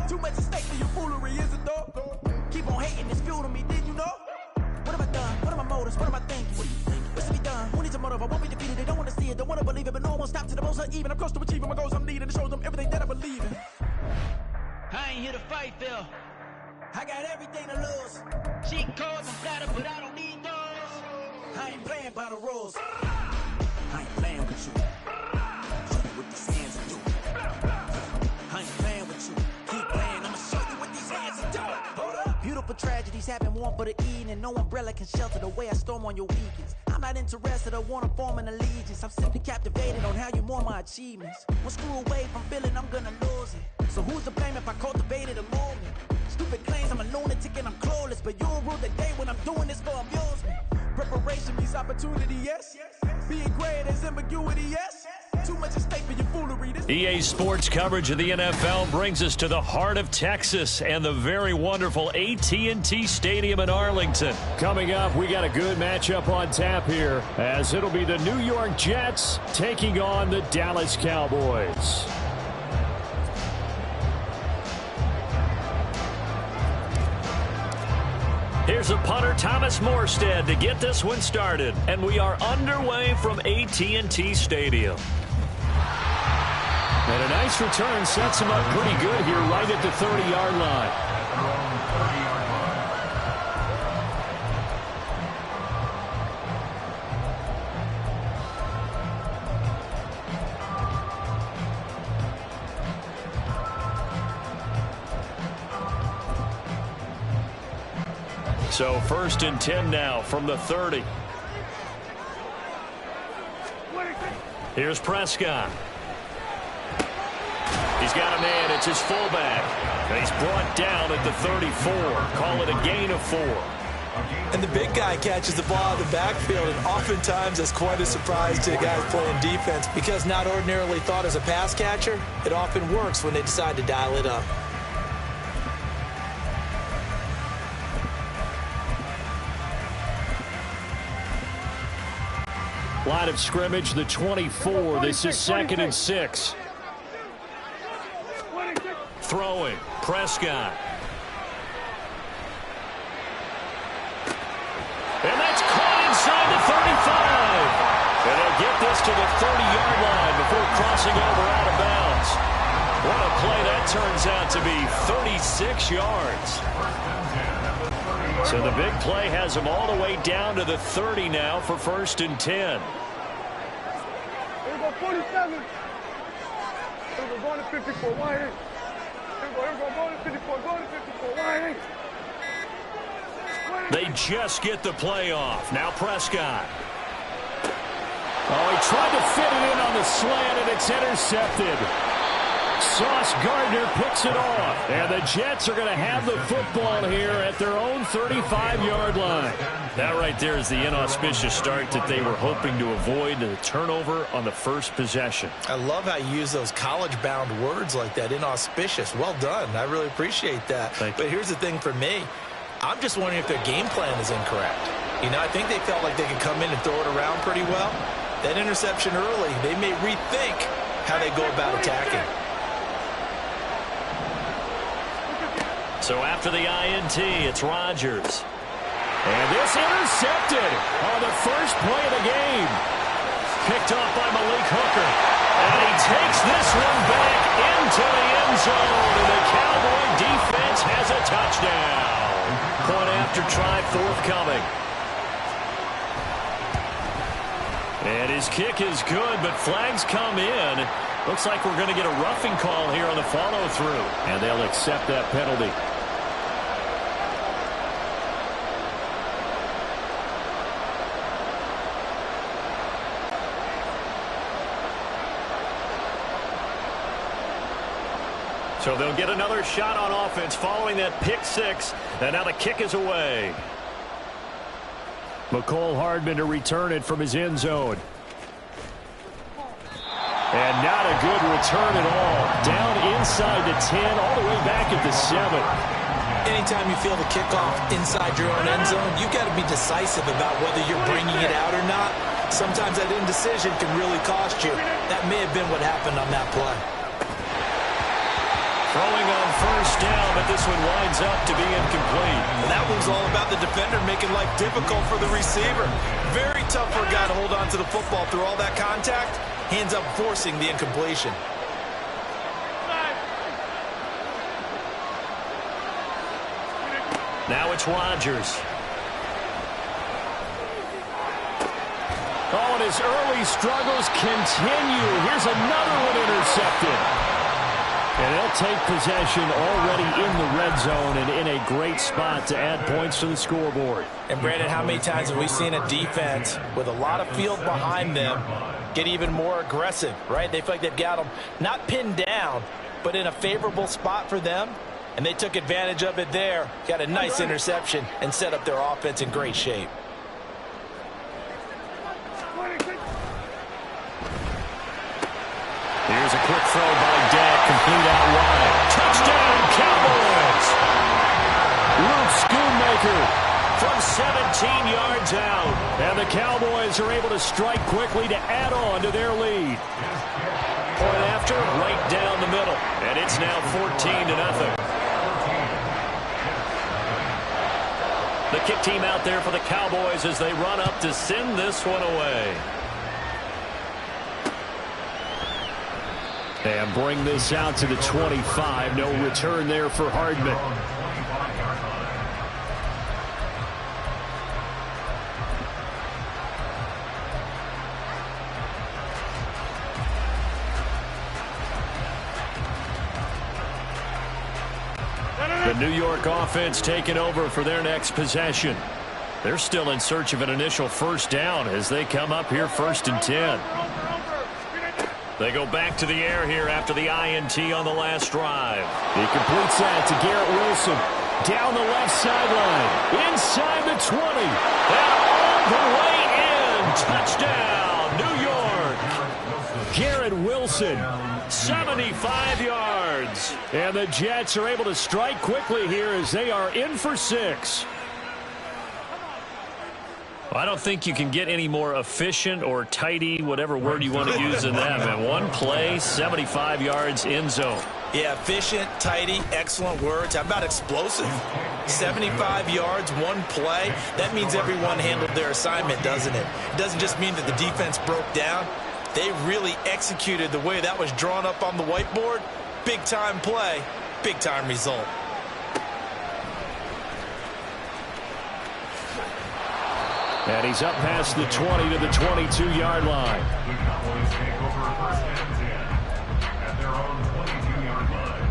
Too much at stake for your foolery, is it though? Keep on hating, it's fuel to me, did you know? What have I done? What are my motives? What am I thinking? What's to be done? Who needs a motive? I won't be defeated. They don't want to see it, don't want to believe it, but no one will stop to the most uneven. I'm close to achieving my goals I'm needing to show them everything that I believe in. I ain't here to fight, Phil. I got everything to lose. Cheat codes, I'm flattered, but I don't need those. I ain't playing by the rules. I ain't playing with you. Show you what these hands are doing. I ain't playing with you. Keep playing, I'ma show you what these hands are doing. Hold up. Beautiful tragedies happen, one for the evening. No umbrella can shelter the way I storm on your weekends. I'm not interested, I wanna form an allegiance. I'm simply captivated on how you more my achievements. One screw away from feeling I'm gonna lose it. So who's to blame if I cultivated a movement? Stupid claims I'm a lunatic and I'm clueless, but you'll rule the day when I'm doing this for amusement. Preparation means opportunity, yes. Being great is ambiguity, yes. Too much at stake for your foolery. EA Sports coverage of the NFL brings us to the heart of Texas and the very wonderful AT&T Stadium in Arlington. Coming up, we got a good matchup on tap here, as it'll be the New York Jets taking on the Dallas Cowboys. Here's a punter, Thomas Morstead, to get this one started. And we are underway from AT&T Stadium. And a nice return sets him up pretty good here right at the 30-yard line. So 1st and 10 now from the 30. Here's Prescott. He's got a man. It's his fullback. And he's brought down at the 34. Call it a gain of 4. And the big guy catches the ball out of the backfield, and oftentimes that's quite a surprise to guys playing defense, because not ordinarily thought as a pass catcher, it often works when they decide to dial it up. Line of scrimmage, the 24. This is 2nd and 6. Throwing, Prescott. And that's caught inside the 35. And they'll get this to the 30-yard line before crossing over out of bounds. What a play that turns out to be, 36 yards. So the big play has them all the way down to the 30 now for 1st and 10. Here we go, 47. Here we go, going to 54, wide in. Here we go, going to 54, going to 54, wide in. They just get the play off. Now Prescott. Oh, he tried to fit it in on the slant, and it's intercepted. Sauce Gardner picks it off. And the Jets are going to have the football here at their own 35-yard line. That right there is the inauspicious start that they were hoping to avoid, the turnover on the first possession. I love how you use those college-bound words like that, inauspicious. Well done. I really appreciate that. But here's the thing for me. I'm just wondering if their game plan is incorrect. You know, I think they felt like they could come in and throw it around pretty well. That interception early, they may rethink how they go about attacking. So after the INT, it's Rodgers. And this intercepted on the first play of the game. Picked off by Malik Hooker. And he takes this one back into the end zone. And the Cowboy defense has a touchdown. Point after try forthcoming. And his kick is good, but flags come in. Looks like we're going to get a roughing call here on the follow-through. And they'll accept that penalty. So they'll get another shot on offense following that pick six. And now the kick is away. McCole Hardman to return it from his end zone. And not a good return at all. Down inside the 10, all the way back at the 7. Anytime you feel the kickoff inside your own end zone, you've got to be decisive about whether you're bringing it out or not. Sometimes that indecision can really cost you. That may have been what happened on that play. Throwing on first down, but this one winds up to be incomplete. That one's all about the defender making life difficult for the receiver. Very tough for a guy to hold on to the football through all that contact. He ends up forcing the incompletion. Now it's Rodgers. Oh, and his early struggles continue. Here's another one intercepted. And they'll take possession already in the red zone and in a great spot to add points to the scoreboard. And, Brandon, how many times have we seen a defense with a lot of field behind them get even more aggressive, right? They feel like they've got them not pinned down, but in a favorable spot for them. And they took advantage of it there. Got a nice interception and set up their offense in great shape. Here's a quick throw by Dak, complete out wide. Touchdown, Cowboys! Luke Schoonmaker from 17 yards out. And the Cowboys are able to strike quickly to add on to their lead. Point after, right down the middle. And it's now 14-0. The kick team out there for the Cowboys as they run up to send this one away. And bring this out to the 25. No return there for Hardman. The New York offense taking over for their next possession. They're still in search of an initial first down as they come up here 1st and 10. They go back to the air here after the INT on the last drive. He completes that to Garrett Wilson. Down the left sideline. Inside the 20. And all the way in. Touchdown, New York. Garrett Wilson, 75 yards. And the Jets are able to strike quickly here as they are in for 6. I don't think you can get any more efficient or tidy, whatever word you want to use in that, man. One play, 75 yards, end zone. Yeah, efficient, tidy, excellent words. How about explosive? 75 yards, one play. That means everyone handled their assignment, doesn't it? It doesn't just mean that the defense broke down. They really executed the way that was drawn up on the whiteboard. Big-time play, big-time result. And he's up past the 20 to the 22-yard line. The Cowboys take over 1st and 10 at their own 22-yard line.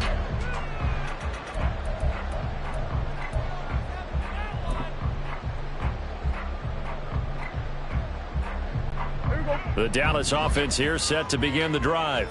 The Dallas offense here set to begin the drive.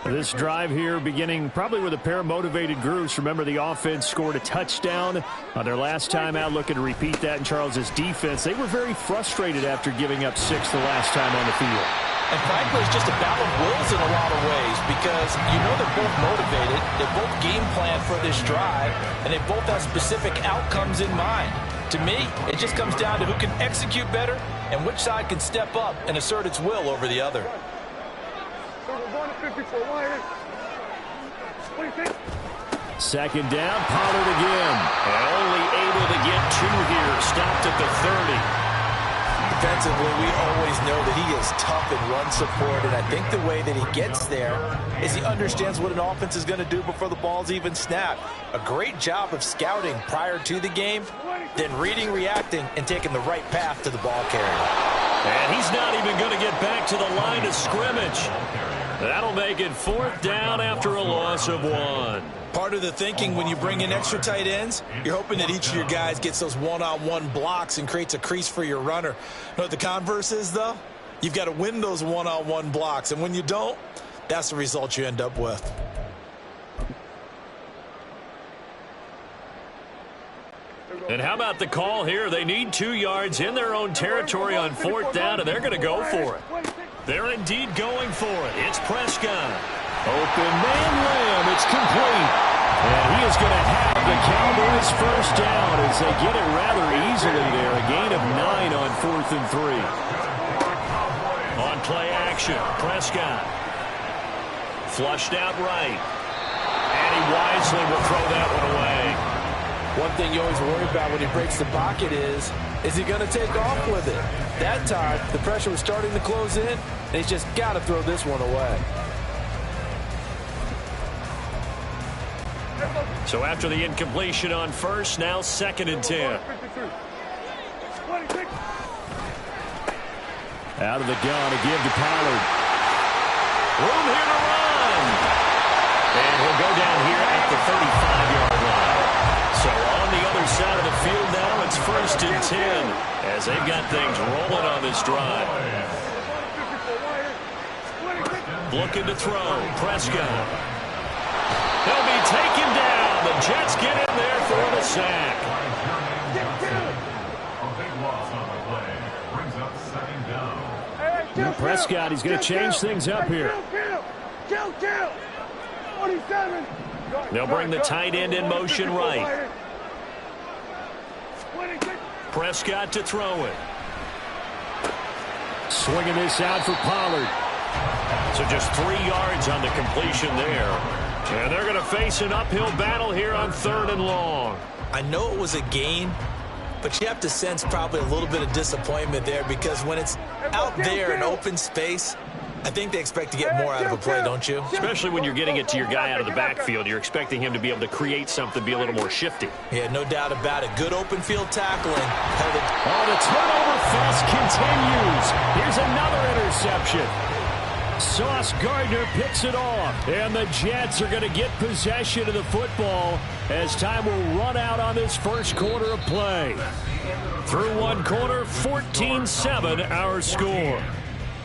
This drive here beginning probably with a pair of motivated groups. Remember, the offense scored a touchdown on their last time out, looking to repeat that in Charles's defense. They were very frustrated after giving up 6 the last time on the field. And frankly, it's just a battle of wills in a lot of ways because you know they're both motivated, they both game plan for this drive, and they both have specific outcomes in mind. To me, it just comes down to who can execute better and which side can step up and assert its will over the other. Second down, Pollard again. And only able to get 2 here, stopped at the 30. Defensively, we always know that he is tough in run support, and I think the way that he gets there is he understands what an offense is going to do before the ball's even snapped. A great job of scouting prior to the game, then reading, reacting, and taking the right path to the ball carrier. And he's not even going to get back to the line of scrimmage. That'll make it 4th down after a loss of 1. Part of the thinking when you bring in extra tight ends, you're hoping that each of your guys gets those one-on-one blocks and creates a crease for your runner. You know what the converse is, though? You've got to win those one-on-one blocks, and when you don't, that's the result you end up with. And how about the call here? They need 2 yards in their own territory on 4th down, and they're going to go for it. They're indeed going for it. It's Prescott. Open man lamb. It's complete. And he is going to have the Cowboys first down as they get it rather easily there. A gain of 9 on 4th and 3. On play action, Prescott. Flushed out right. And he wisely will throw that one away. One thing you always worry about when he breaks the pocket is he going to take off with it? That time, the pressure was starting to close in, and he's just got to throw this one away. So after the incompletion on first, now 2nd and 10. Out of the gun to give to Pollard. Room here to run. And he'll go down here at the 35-yard line. So on the other side of the field now, it's 1st and 10 as they've got things rolling on this drive. Looking to throw. Prescott. He'll be taken down. The Jets get in there for the sack. Now Prescott, he's going to change things up here. They'll bring the tight end in motion right. Prescott to throw it. Swinging this out for Pollard. So just 3 yards on the completion there. And they're going to face an uphill battle here on 3rd and long. I know it was a gain, but you have to sense probably a little bit of disappointment there because when it's out there in open space, I think they expect to get more out of a play, don't you? Especially when you're getting it to your guy out of the backfield. You're expecting him to be able to create something, be a little more shifty. Yeah, no doubt about it. Good open field tackling. Oh, the turnover fest continues. Here's another interception. Sauce Gardner picks it off. And the Jets are going to get possession of the football as time will run out on this first quarter of play. Through one quarter, 14-7 our score.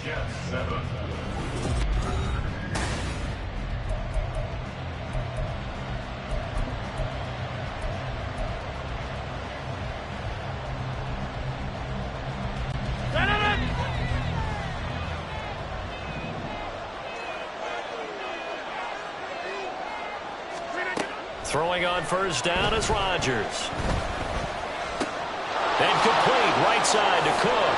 Jets 7. Throwing on first down is Rodgers. And complete, right side to Cook.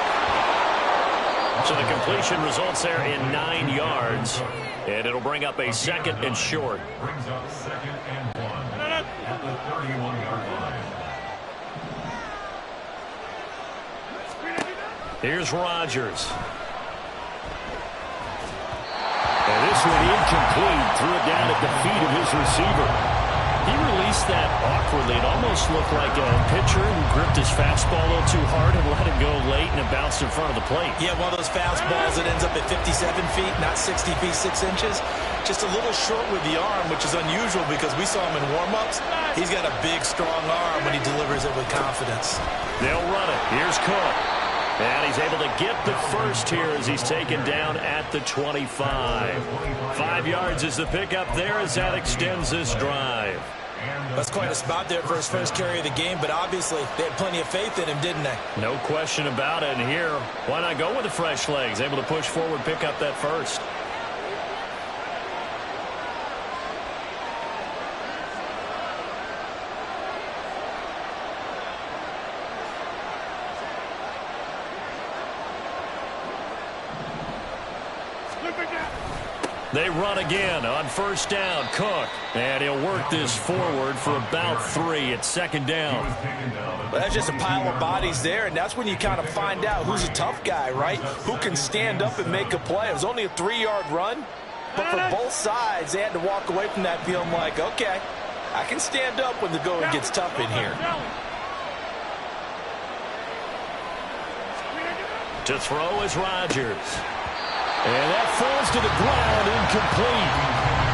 So the completion results there in 9 yards. And it'll bring up a 2nd and short. Brings up 2nd and 1 at the 31-yard line. Here's Rodgers. And this one incomplete. Threw it down at the feet of his receiver. He released that awkwardly. It almost looked like a pitcher who gripped his fastball a little too hard and let it go late, and it bounced in front of the plate. Yeah, one of those fastballs that ends up at 57 feet, not 60 feet, 6 inches. Just a little short with the arm, which is unusual because we saw him in warm-ups. He's got a big, strong arm when he delivers it with confidence. They'll run it. Here's Cook. And he's able to get the first here as he's taken down at the 25. 5 yards is the pickup there as that extends this drive. That's quite a spot there for his first carry of the game, but obviously they had plenty of faith in him, didn't they? No question about it. And here, why not go with the fresh legs? Able to push forward, pick up that first. They run again on first down. Cook. And he'll work this forward for about 3. It's 2nd down. Well, that's just a pile of bodies there, and that's when you kind of find out who's a tough guy, right? Who can stand up and make a play. It was only a 3-yard run, but for both sides, they had to walk away from that feeling like, okay, I can stand up when the going gets tough in here. To throw is Rodgers. And that falls to the ground, incomplete.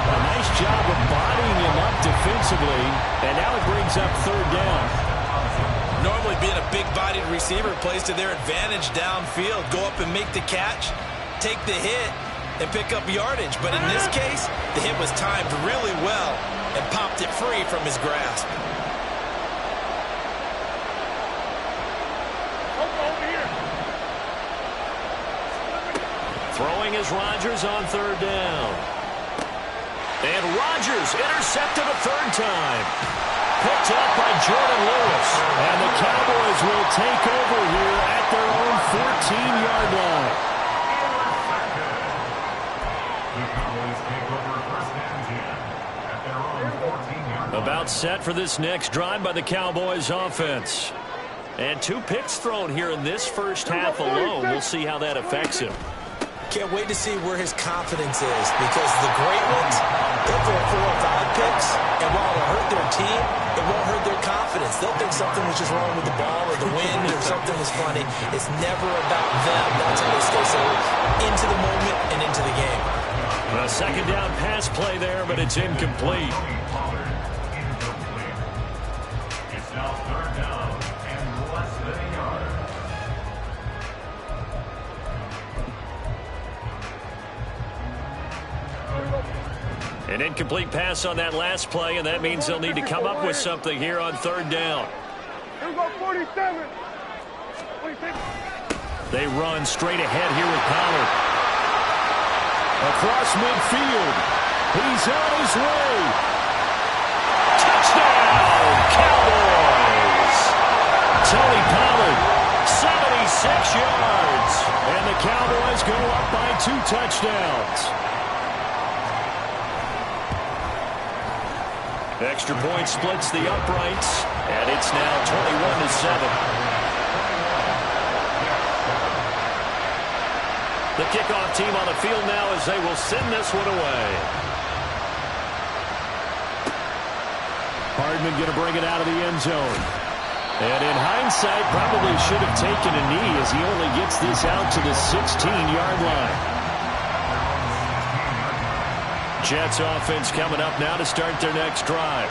A nice job of bodying him up defensively, and now it brings up 3rd down. Normally being a big-bodied receiver plays to their advantage downfield. Go up and make the catch, take the hit, and pick up yardage. But in this case, the hit was timed really well and popped it free from his grasp. Throwing is Rodgers on third down. And Rodgers intercepted a third time. Picked up by Jordan Lewis. And the Cowboys will take over here at their own 14-yard line. The Cowboys take over first and 10 at their own 14-yard line. About set for this next drive by the Cowboys offense. And 2 picks thrown here in this first half alone. We'll see how that affects him. Can't wait to see where his confidence is, because the great ones, they'll throw 4 or 5 picks, and while it'll hurt their team, it won't hurt their confidence. They'll think something was just wrong with the ball or the wind or something was funny. It's never about them. That's how they stay so into the moment and into the game. A second down pass play there, but it's incomplete. It's now third down and less than a yard. An incomplete pass on that last play, and that means they'll need to come up with something here on third down. Here we go, 47. They run straight ahead here with Pollard. Across midfield. He's on his way. Touchdown, Cowboys! Tony Pollard, 76 yards. And the Cowboys go up by 2 touchdowns. Extra point splits the uprights, and it's now 21-7. The kickoff team on the field now as they will send this one away. Hardman going to bring it out of the end zone. And in hindsight, probably should have taken a knee as he only gets this out to the 16-yard line. Jets offense coming up now to start their next drive.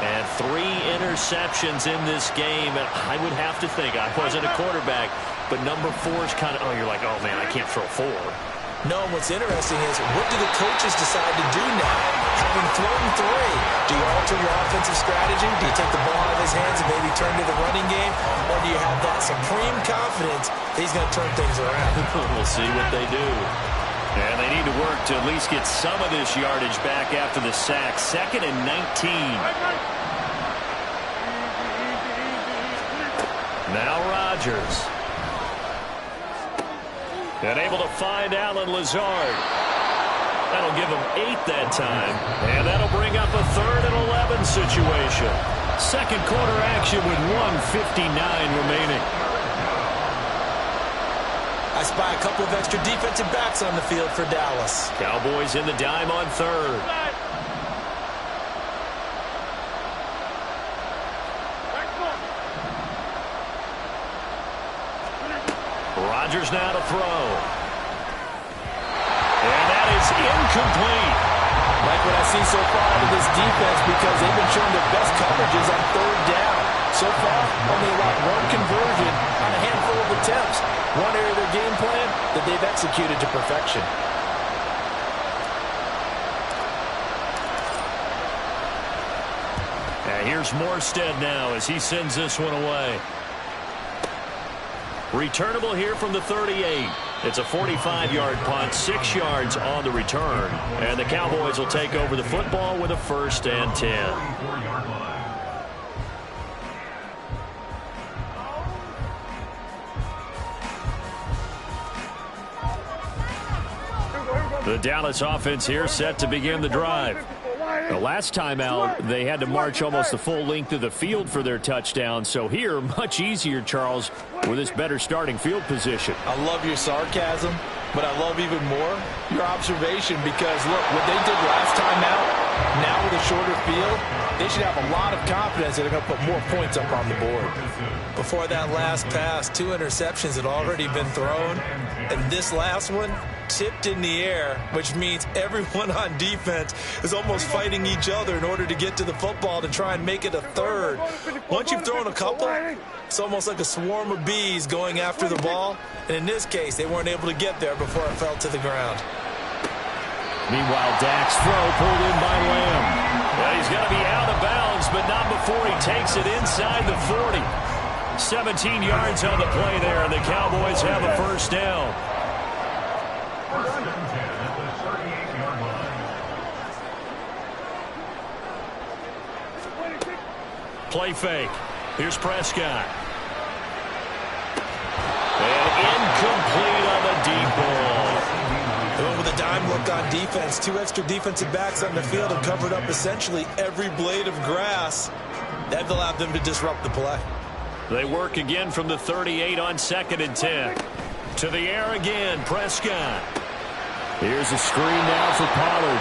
And 3 interceptions in this game. And I would have to think, I wasn't a quarterback, but number 4 is kind of, oh, you're like, oh, man, I can't throw 4. No, what's interesting is, what do the coaches decide to do now? Having thrown 3, do you alter your offensive strategy? Do you take the ball out of his hands and maybe turn to the running game? Or do you have that supreme confidence that he's going to turn things around? We'll see what they do. And they need to work to at least get some of this yardage back after the sack. 2nd and 19. Now Rodgers. And able to find Allen Lazard. That'll give him 8 that time. And that'll bring up a 3rd and 11 situation. Second quarter action with 1:59 remaining. I spy a couple of extra defensive backs on the field for Dallas. Cowboys in the dime on 3rd. Rodgers now to throw. And that is incomplete. Like what I see so far out of this defense, because they've been showing their best coverages on 3rd down. So far, only allowed 1 conversion on a handful of attempts. One area of their game plan that they've executed to perfection. And here's Morstead now as he sends this one away. Returnable here from the 38. It's a 45-yard punt, 6 yards on the return. And the Cowboys will take over the football with a 1st and 10. The Dallas offense here set to begin the drive. The last time out, they had to march almost the full length of the field for their touchdown. So here, much easier, Charles, with this better starting field position. I love your sarcasm, but I love even more your observation, because, look, what they did last time out, now with a shorter field, they should have a lot of confidence that they're going to put more points up on the board. Before that last pass, 2 interceptions had already been thrown, and this last one tipped in the air, which means everyone on defense is almost fighting each other in order to get to the football to try and make it a 3rd. Once you've thrown a couple, it's almost like a swarm of bees going after the ball, and in this case, they weren't able to get there before it fell to the ground. Meanwhile, Dak's throw pulled in by Lamb. Well, he's going to be out of bounds, but not before he takes it inside the 40. 17 yards on the play there, and the Cowboys have a 1st down. at the 38-yard line. Play fake. Here's Prescott. And incomplete on the deep ball. Going with a dime look on defense. 2 extra defensive backs on the field have covered up essentially every blade of grass. That allowed them to disrupt the play. They work again from the 38 on 2nd and 10. To the air again, Prescott. Here's a screen now for Pollard.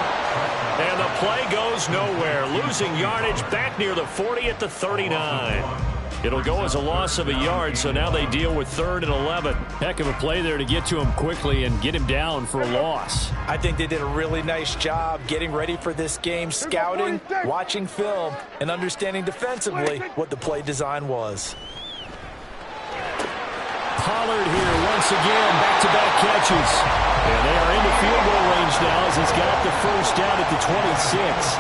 And the play goes nowhere. Losing yardage back near the 40 at the 39. It'll go as a loss of a yard, so now they deal with 3rd and 11. Heck of a play there to get to him quickly and get him down for a loss. I think they did a really nice job getting ready for this game, scouting, watching film, and understanding defensively what the play design was. Pollard here once again, back-to-back catches. And they are into field goal range now as he's got the first down at the 26.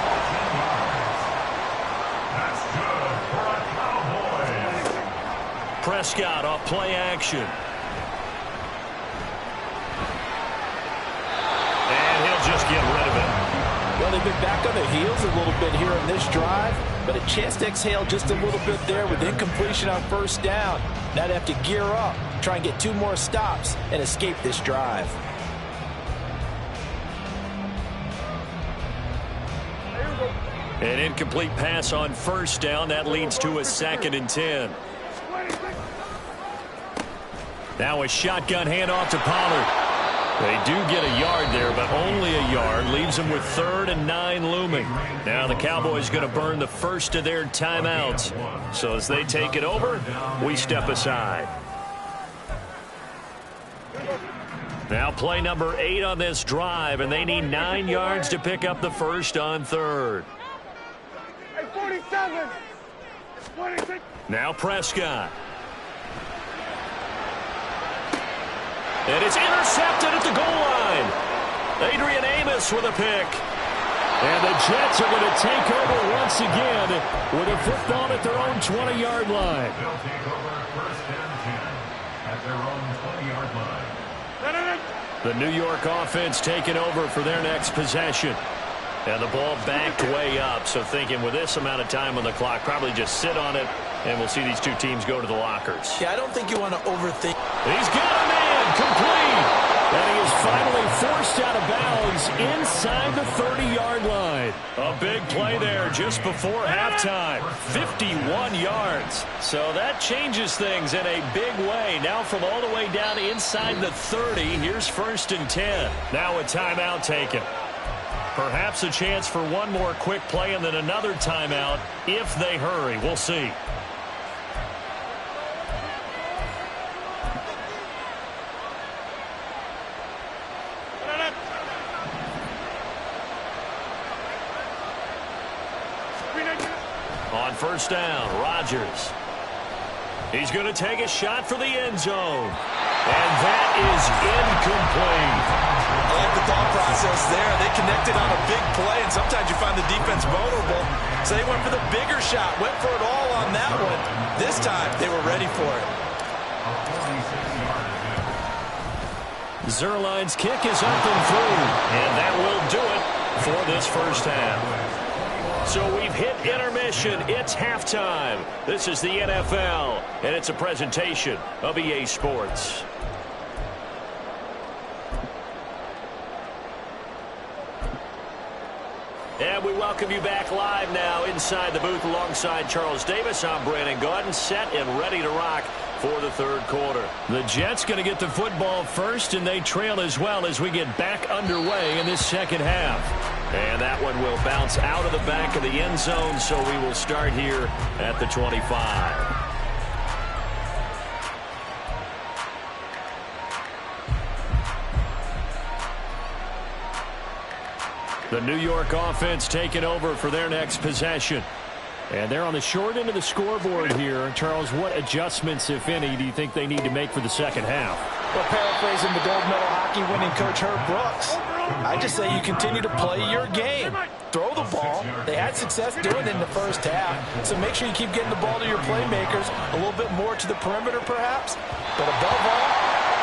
Prescott off play action. And he'll just get rid of it. Well, they've been back on their heels a little bit here on this drive, but a chance to exhale just a little bit there with incompletion on 1st down. Now they have to gear up, try and get 2 more stops, and escape this drive. An incomplete pass on 1st down. That leads to a 2nd and 10. Now a shotgun handoff to Pollard. They do get a yard there, but only a yard. Leaves them with 3rd and 9 looming. Now the Cowboys going to burn the first of their timeouts. So as they take it over, we step aside. Now play number 8 on this drive, and they need 9 yards to pick up the first on 3rd. Hey, 47. 26. Now Prescott. And it's intercepted at the goal line. Adrian Amos with a pick. And the Jets are going to take over once again with a football at their own 20-yard line. They'll take over 1st and 10 at their own 20-yard line. The New York offense taking over for their next possession. And the ball backed way up, so thinking with this amount of time on the clock, probably just sit on it, and we'll see these 2 teams go to the lockers. Yeah, I don't think you want to overthink. He's got a man, complete. And he is finally forced out of bounds inside the 30-yard line. A big play there just before halftime. 51 yards. So that changes things in a big way. Now from all the way down inside the 30, here's 1st and 10. Now a timeout taken. Perhaps a chance for one more quick play and then another timeout if they hurry. We'll see. On 1st down, Rodgers. He's going to take a shot for the end zone. And that is incomplete. I like the thought process there. They connected on a big play, and sometimes you find the defense vulnerable. So they went for the bigger shot, went for it all on that one. This time, they were ready for it. Zerline's kick is up and through. And that will do it for this first half. So we've hit intermission. It's halftime. This is the NFL, and it's a presentation of EA Sports. And we welcome you back live now inside the booth alongside Charles Davis. I'm Brandon Gaudin, set and ready to rock for the 3rd quarter. The Jets going to get the football first, and they trail as well as we get back underway in this 2nd half. And that one will bounce out of the back of the end zone, so we will start here at the 25. The New York offense taking over for their next possession. And they're on the short end of the scoreboard here. Charles, what adjustments, if any, do you think they need to make for the 2nd half? Well, paraphrasing the gold medal hockey winning coach Herb Brooks, I just say you continue to play your game. Throw the ball. They had success doing it in the first half, so make sure you keep getting the ball to your playmakers, a little bit more to the perimeter perhaps, but above all,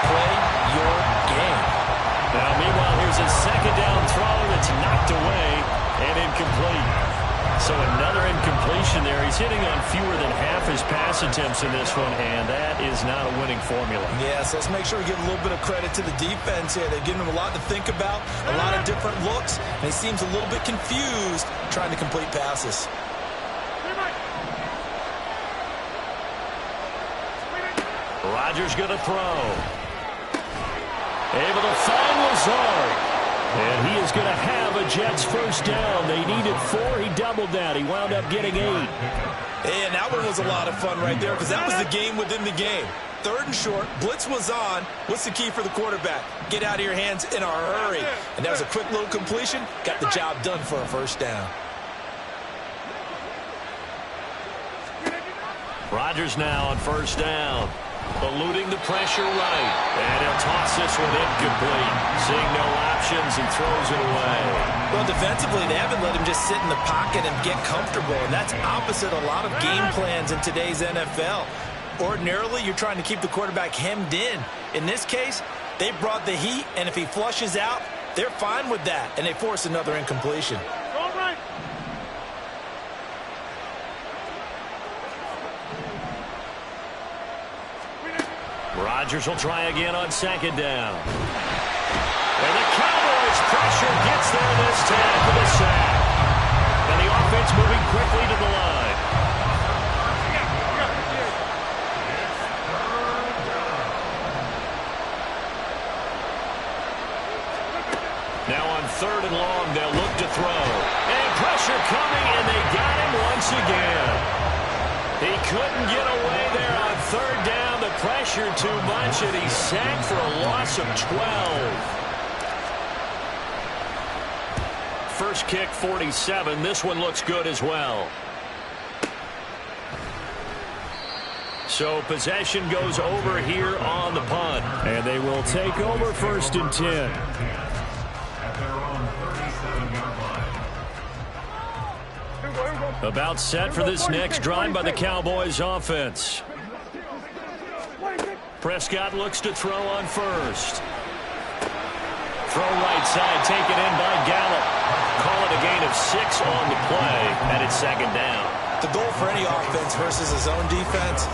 play your game. Now, incomplete. So another incompletion there. He's hitting on fewer than half his pass attempts in this one, and that is not a winning formula. Yes, let's make sure we give a little bit of credit to the defense here. They're giving him a lot to think about, a lot of different looks, and he seems a little bit confused trying to complete passes. Rodgers going to throw. Able to find Lazard. And he is going to have a Jets first down. They needed 4. He doubled that. He wound up getting 8. And that one was a lot of fun right there because that was the game within the game. 3rd and short. Blitz was on. What's the key for the quarterback? Get out of your hands in a hurry. And that was a quick little completion. Got the job done for a first down. Rodgers now on first down. Eluding the pressure right. And he'll toss this one incomplete. Seeing no options and throws it away. Well, defensively, they haven't let him just sit in the pocket and get comfortable. And that's opposite a lot of game plans in today's NFL. Ordinarily, you're trying to keep the quarterback hemmed in. In this case, they brought the heat, and if he flushes out, they're fine with that. And they force another incompletion. All right. Rodgers will try again on second down. And the Cowboys pressure gets there this time for the sack. And the offense moving quickly to the line. Now on 3rd and long, they'll look to throw. And pressure coming, and they got him once again. He couldn't get away there on 3rd down. The pressure too much, and he's sacked for a loss of 12. First kick, 47. This one looks good as well. So possession goes over here on the punt. And they will take over 1st and 10. At their own 37-yard line. About set for this next drive by the Cowboys offense. Prescott looks to throw on first. Throw right side, taken in by Gallup. Call it a gain of 6 on the play, and it's 2nd down. The goal for any offense versus his own defense,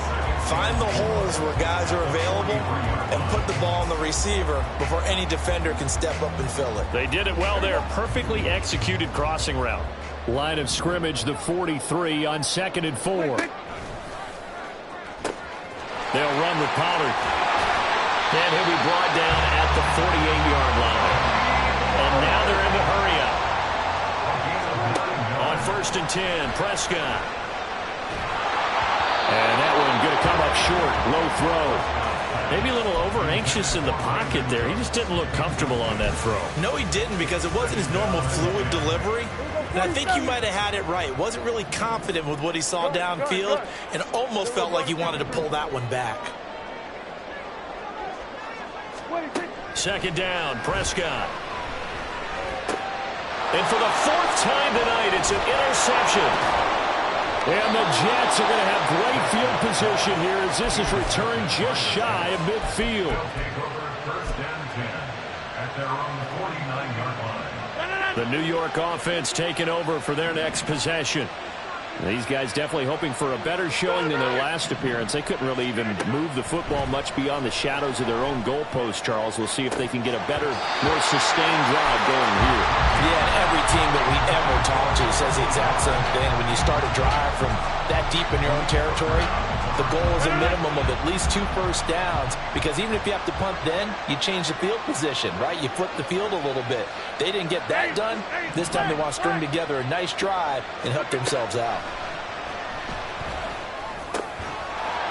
find the holes where guys are available and put the ball on the receiver before any defender can step up and fill it. They did it well there. Perfectly executed crossing route. Line of scrimmage, the 43 on 2nd and 4. They'll run with Pollard. And he'll be brought down at the 48-yard line. And now they're in the hurry up. On 1st and 10, Prescott. And that one going to come up short. Low throw. Maybe a little over-anxious in the pocket there. He just didn't look comfortable on that throw. No, he didn't, because it wasn't his normal fluid delivery. And I think you might have had it right. Wasn't really confident with what he saw downfield and almost felt like he wanted to pull that one back. 2nd down, Prescott. And for the 4th time tonight, it's an interception. And the Jets are going to have great field position here as this is returned just shy of midfield. They'll take over 1st and 10 at their own 49-yard line. The New York offense taking over for their next possession. These guys definitely hoping for a better showing than their last appearance. They couldn't really even move the football much beyond the shadows of their own goalpost, Charles. We'll see if they can get a better, more sustained drive going here. Yeah, and every team that we ever talk to says the exact same thing. When you start a drive from that deep in your own territory, the goal is a minimum of at least 2 first downs, because even if you have to punt then, you change the field position, right? You flip the field a little bit. They didn't get that done. This time they want to string together a nice drive and help themselves out.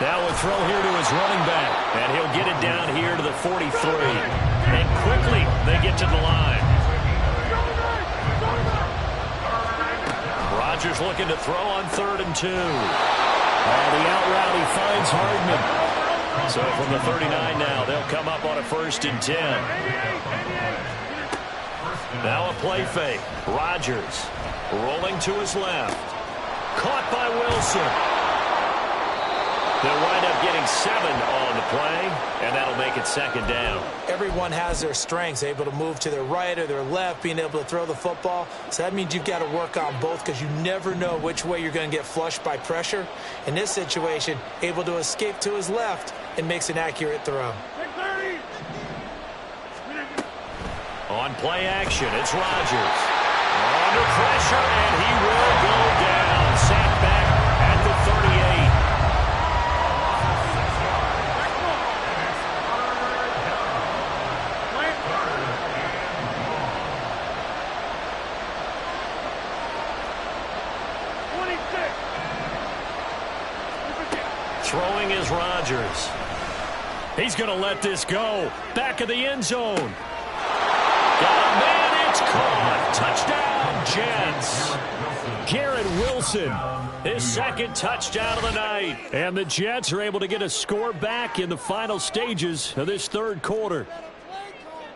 Now a throw here to his running back, and he'll get it down here to the 43. And quickly they get to the line. Rodgers looking to throw on 3rd and 2. And the out route, he finds Hardman. So from the 39 now, they'll come up on a 1st and 10. Now a play fake. Rodgers rolling to his left. Caught by Wilson. They'll wind up getting 7 on the play, and that'll make it second down. Everyone has their strengths, able to move to their right or their left, being able to throw the football. So that means you've got to work on both because you never know which way you're going to get flushed by pressure. In this situation, able to escape to his left and makes an accurate throw. On play action, it's Rodgers. Under pressure, and he will go down. Sacked back at the 38. Throwing is Rodgers. He's going to let this go. Back of the end zone. Got a man, it's caught. Touchdown, Jets. Garrett Wilson, his second touchdown of the night. And the Jets are able to get a score back in the final stages of this third quarter.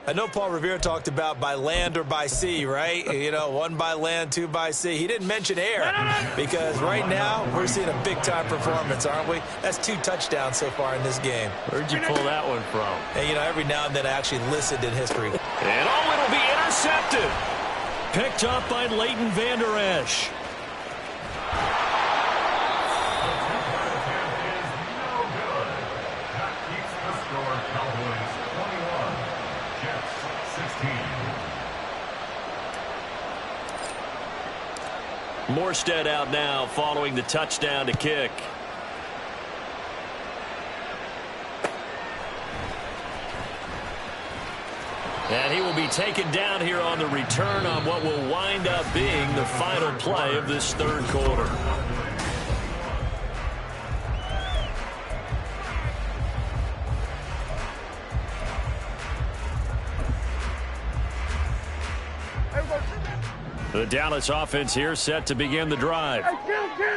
I know Paul Revere talked about by land or by sea, right? You know, 1 by land, 2 by sea. He didn't mention air because right now we're seeing a big-time performance, aren't we? That's 2 touchdowns so far in this game. Where'd you pull that one from? And, you know, every now and then I actually listened in history. And oh, it'll be intercepted. Picked up by Leighton Vander Esch. Morstead out now following the touchdown to kick. And he will be taken down here on the return on what will wind up being the final play of this third quarter. The Dallas offense here set to begin the drive.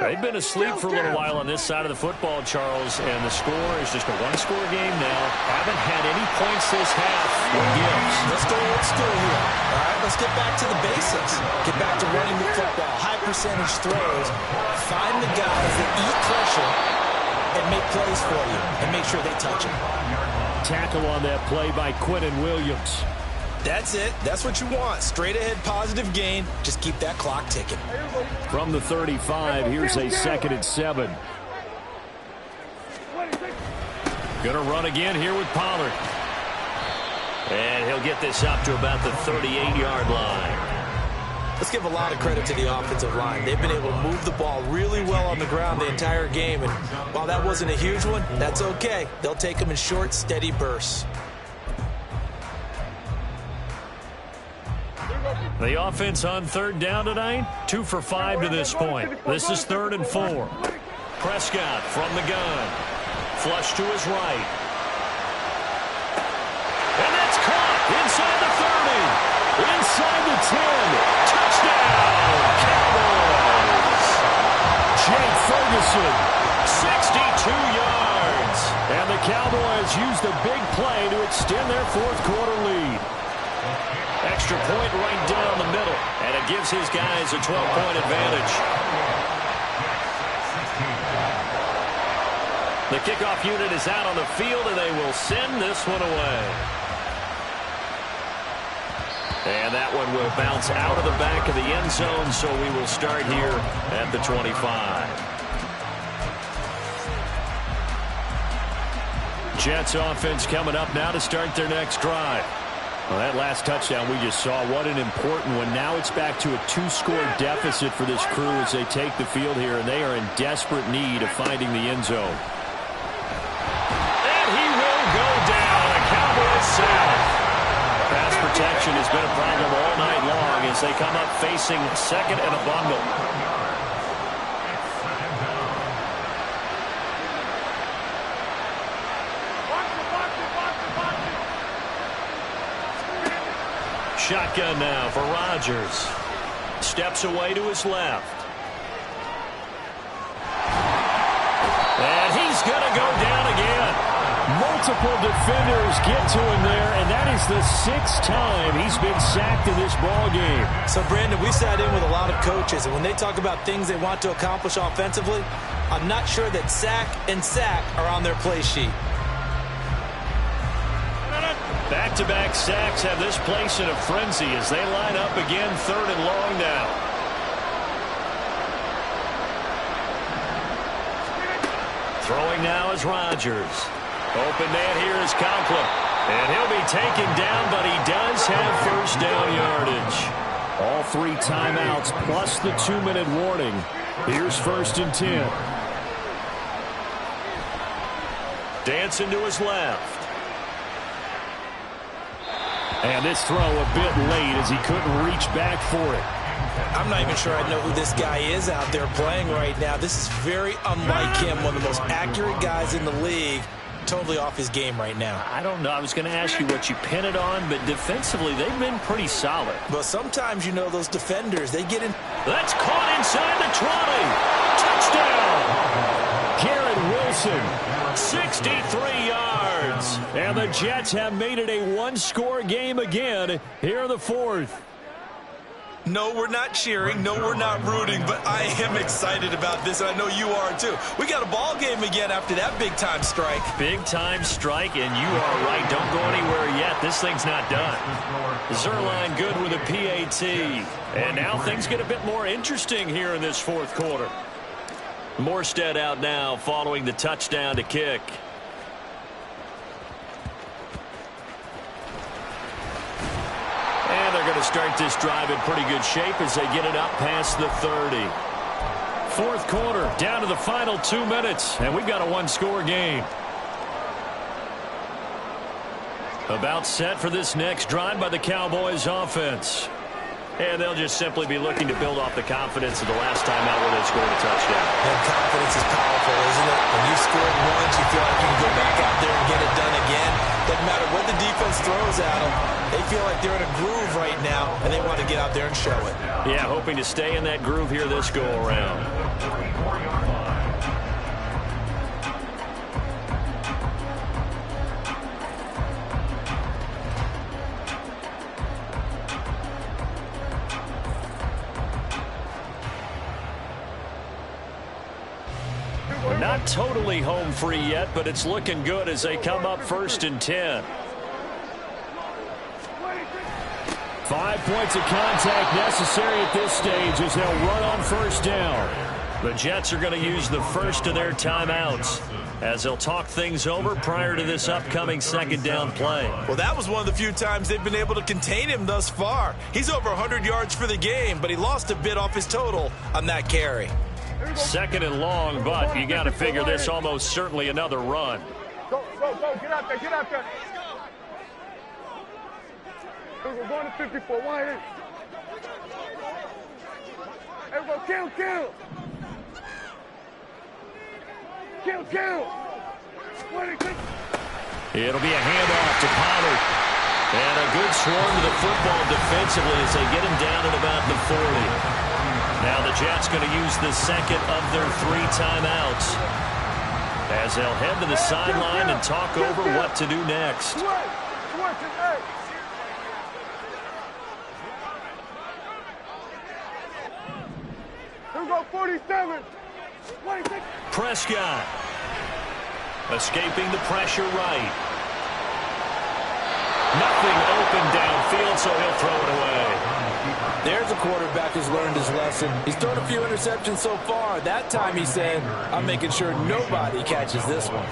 They've been asleep for a little while on this side of the football, Charles, and the score is just a one-score game now. Haven't had any points this half with Gibbs. Let's go old school here. All right, let's get back to the basics. Get back to running the football, high percentage throws. Find the guys that eat pressure and make plays for you and make sure they touch it. Tackle on that play by Quinnen Williams. That's it. That's what you want. Straight ahead positive gain. Just keep that clock ticking. From the 35, here's a 2nd and 7. Going to run again here with Pollard. And he'll get this up to about the 38-yard line. Let's give a lot of credit to the offensive line. They've been able to move the ball really well on the ground the entire game. And while that wasn't a huge one, that's okay. They'll take them in short, steady bursts. The offense on third down tonight, 2 for 5 to this point. This is 3rd and 4. Prescott from the gun. Flush to his right. And that's caught inside the 30. Inside the 10. Touchdown, Cowboys. Jake Ferguson, 62 yards. And the Cowboys used a big play to extend their fourth quarter lead. Extra point right down the middle, and it gives his guys a 12-point advantage. The kickoff unit is out on the field, and they will send this one away. And that one will bounce out of the back of the end zone, so we will start here at the 25. Jets offense coming up now to start their next drive. Well, that last touchdown we just saw, what an important one. Now it's back to a 2-score deficit for this crew as they take the field here, and they are in desperate need of finding the end zone. And he will go down. A Cowboys sack. Pass protection has been a problem all night long as they come up facing 2nd and a bundle. Shotgun now for Rodgers. Steps away to his left. And he's going to go down again. Multiple defenders get to him there, and that is the 6th time he's been sacked in this ball game. So, Brandon, we sat in with a lot of coaches, and when they talk about things they want to accomplish offensively, I'm not sure that sack and sack are on their play sheet. Back-to-back sacks have this place in a frenzy as they line up again, 3rd and long now. Throwing now is Rodgers. Open man here is Conklin. And he'll be taken down, but he does have first down yardage. All 3 timeouts plus the 2-minute warning. Here's 1st and 10. Dancing to his left. And this throw a bit late as he couldn't reach back for it. I'm not even sure I know who this guy is out there playing right now. This is very unlike him, one of the most accurate guys in the league. Totally off his game right now. I don't know. I was going to ask you what you pin it on, but defensively they've been pretty solid. But sometimes, you know, those defenders, they get in. That's caught inside the 20. Touchdown. Garrett Wilson, 63 yards. And the Jets have made it a 1-score game again here in the 4th. No, we're not cheering. No, we're not rooting. But I am excited about this, and I know you are too. We got a ball game again after that big-time strike. Big-time strike, and you are right. Don't go anywhere yet. This thing's not done. Zerline good with a PAT. And now things get a bit more interesting here in this 4th quarter. Morstead out now following the touchdown to kick. And they're going to start this drive in pretty good shape as they get it up past the 30. 4th quarter, down to the final 2 minutes, and we've got a 1-score game. About set for this next drive by the Cowboys offense. And they'll just simply be looking to build off the confidence of the last time out where they scored a touchdown. And confidence is powerful, isn't it? When you scored once, you feel like you can go back out there and get it done again. Doesn't matter what the defense throws at them. They feel like they're in a groove right now, and they want to get out there and show it. Yeah, hoping to stay in that groove here this go-around. Not totally home free yet, but it's looking good as they come up 1st and 10. 5 points of contact necessary at this stage as they'll run on 1st down. The Jets are going to use the first of their timeouts as they'll talk things over prior to this upcoming 2nd down play. Well, that was one of the few times they've been able to contain him thus far. He's over 100 yards for the game, but he lost a bit off his total on that carry. 2nd and long, but you got to figure this almost certainly another run. Go, get out there, get out there. We're going to 54, wide. Hey, we're going to kill. It'll be a handoff to Pollard. And a good swarm to the football defensively as they get him down at about the 40. Now the Jets going to use the 2nd of their 3 timeouts as they'll head to the sideline and talk over what to do next. Here we go, 47. Prescott escaping the pressure right. Nothing open downfield, so he'll throw it away. There's a quarterback who's learned his lesson. He's thrown a few interceptions so far. That time he said, I'm making sure nobody catches this one.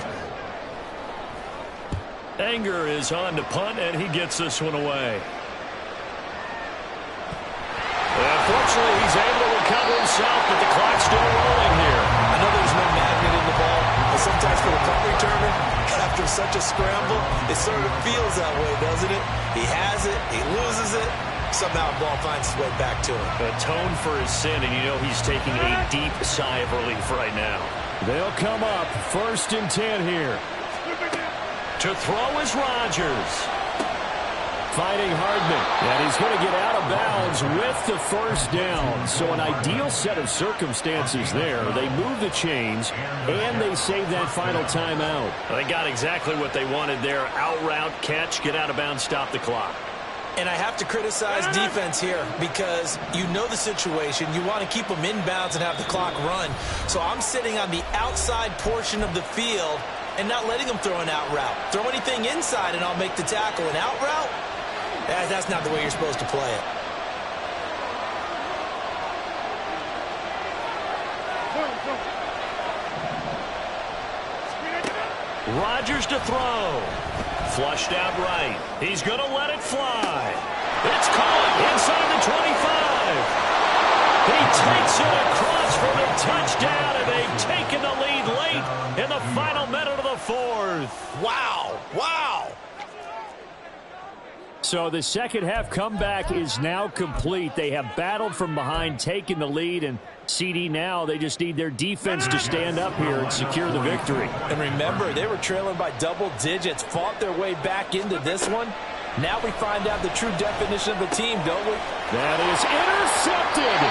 Anger is on to punt, and he gets this one away. Unfortunately, he's able to recover himself, but the clock's still rolling here. I know there's no magnet in the ball, but sometimes for the punt returner, after such a scramble, it sort of feels that way, doesn't it? He has it, he loses it. Somehow the ball finds its way back to him. Atone for his sin, and you know he's taking a deep sigh of relief right now. They'll come up 1st and 10 here. To throw is Rodgers. Fighting Hardman, and he's going to get out of bounds with the 1st down. So an ideal set of circumstances there. They move the chains, and they save that final timeout. Well, they got exactly what they wanted there. Out route, catch, get out of bounds, stop the clock. And I have to criticize defense here because you know the situation. You want to keep them inbounds and have the clock run. So I'm sitting on the outside portion of the field and not letting them throw an out route. Throw anything inside and I'll make the tackle. An out route? That's not the way you're supposed to play it. Rodgers to throw. Flushed out right. He's going to let it fly. It's caught inside the 25. He takes it across for the touchdown, and they've taken the lead late in the final minute of the fourth. Wow. Wow. So the second half comeback is now complete. They have battled from behind, taken the lead, and CD now, they just need their defense to stand up here and secure the victory. And remember, they were trailing by double digits, fought their way back into this one. Now we find out the true definition of the team, don't we? That is intercepted.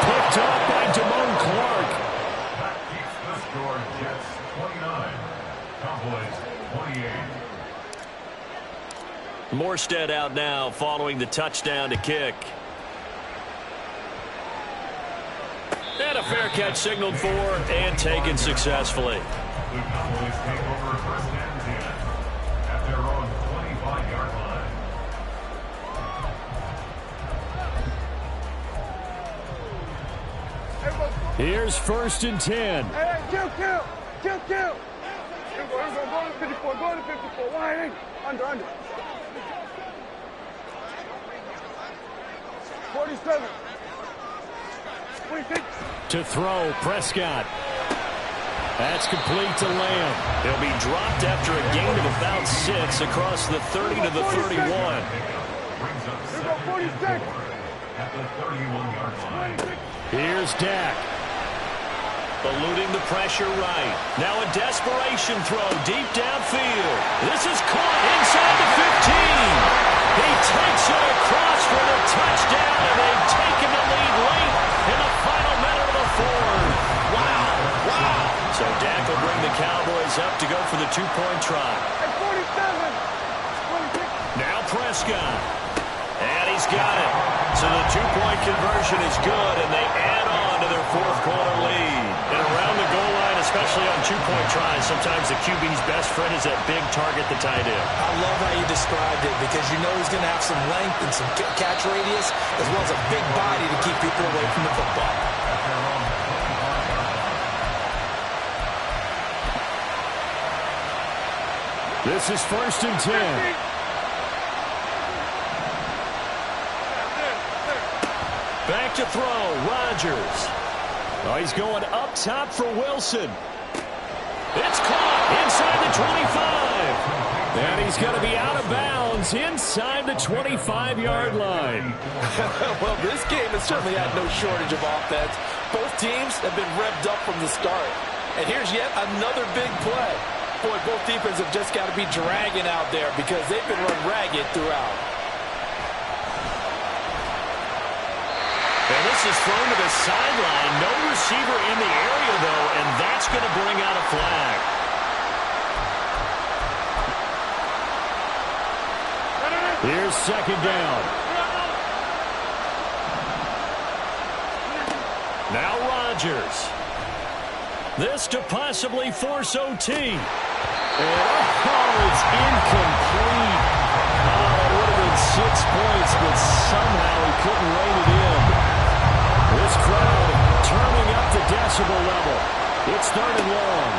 Picked up by Damone Clark. That keeps the score. Jets 29, Cowboys 28. Morstead out now following the touchdown to kick. And a fair catch signaled for and taken successfully. The Cowboys take over first and 10 at their own 25-yard line. Here's first and 10. Hey, kill. Here we go. Go to 54. Go to 54. Wide. Under. 47. 26. To throw, Prescott. That's complete to Lamb. He'll be dropped after a gain of about 6 across the 30 to the 31. Brings up Here we go, 46. at the 31-yard line. Here's Dak. Eluding the pressure right. Now a desperation throw deep downfield. This is caught inside the 15. He takes it across for the touchdown, and they've taken the lead late in the final minute of the fourth. Wow. So Dak will bring the Cowboys up to go for the two-point try. At 47. 26. Now Prescott. And he's got it. So the two-point conversion is good, and they add on to their fourth-quarter lead. And around the goal line, especially on two-point tries, sometimes the QB's best friend is that big target, the tight end. I love how you described it because you know he's going to have some length and some catch radius as well as a big body to keep people away from the football. This is first and 10. Back to throw, Rodgers. Oh, he's going up top for Wilson. It's caught inside the 25. And he's going to be out of bounds inside the 25-yard line. Well, this game has certainly had no shortage of offense. Both teams have been revved up from the start. And here's yet another big play. Boy, both defenses have just got to be dragging out there because they've been run ragged throughout. And this is thrown to the sideline. No receiver in the area, though, and that's going to bring out a flag. Here's second down. Now Rodgers. This to possibly force OT. And it's incomplete. Oh, it would have been 6 points, but somehow he couldn't rein it in. This crowd turning up the decibel level. It's third and long.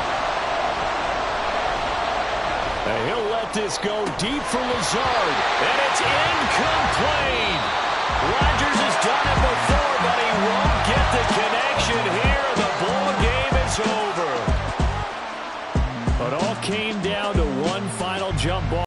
And he'll let this go deep for Lazard. And it's incomplete. Rodgers has done it before, but he won't get the connection here. The ball game is over. But all came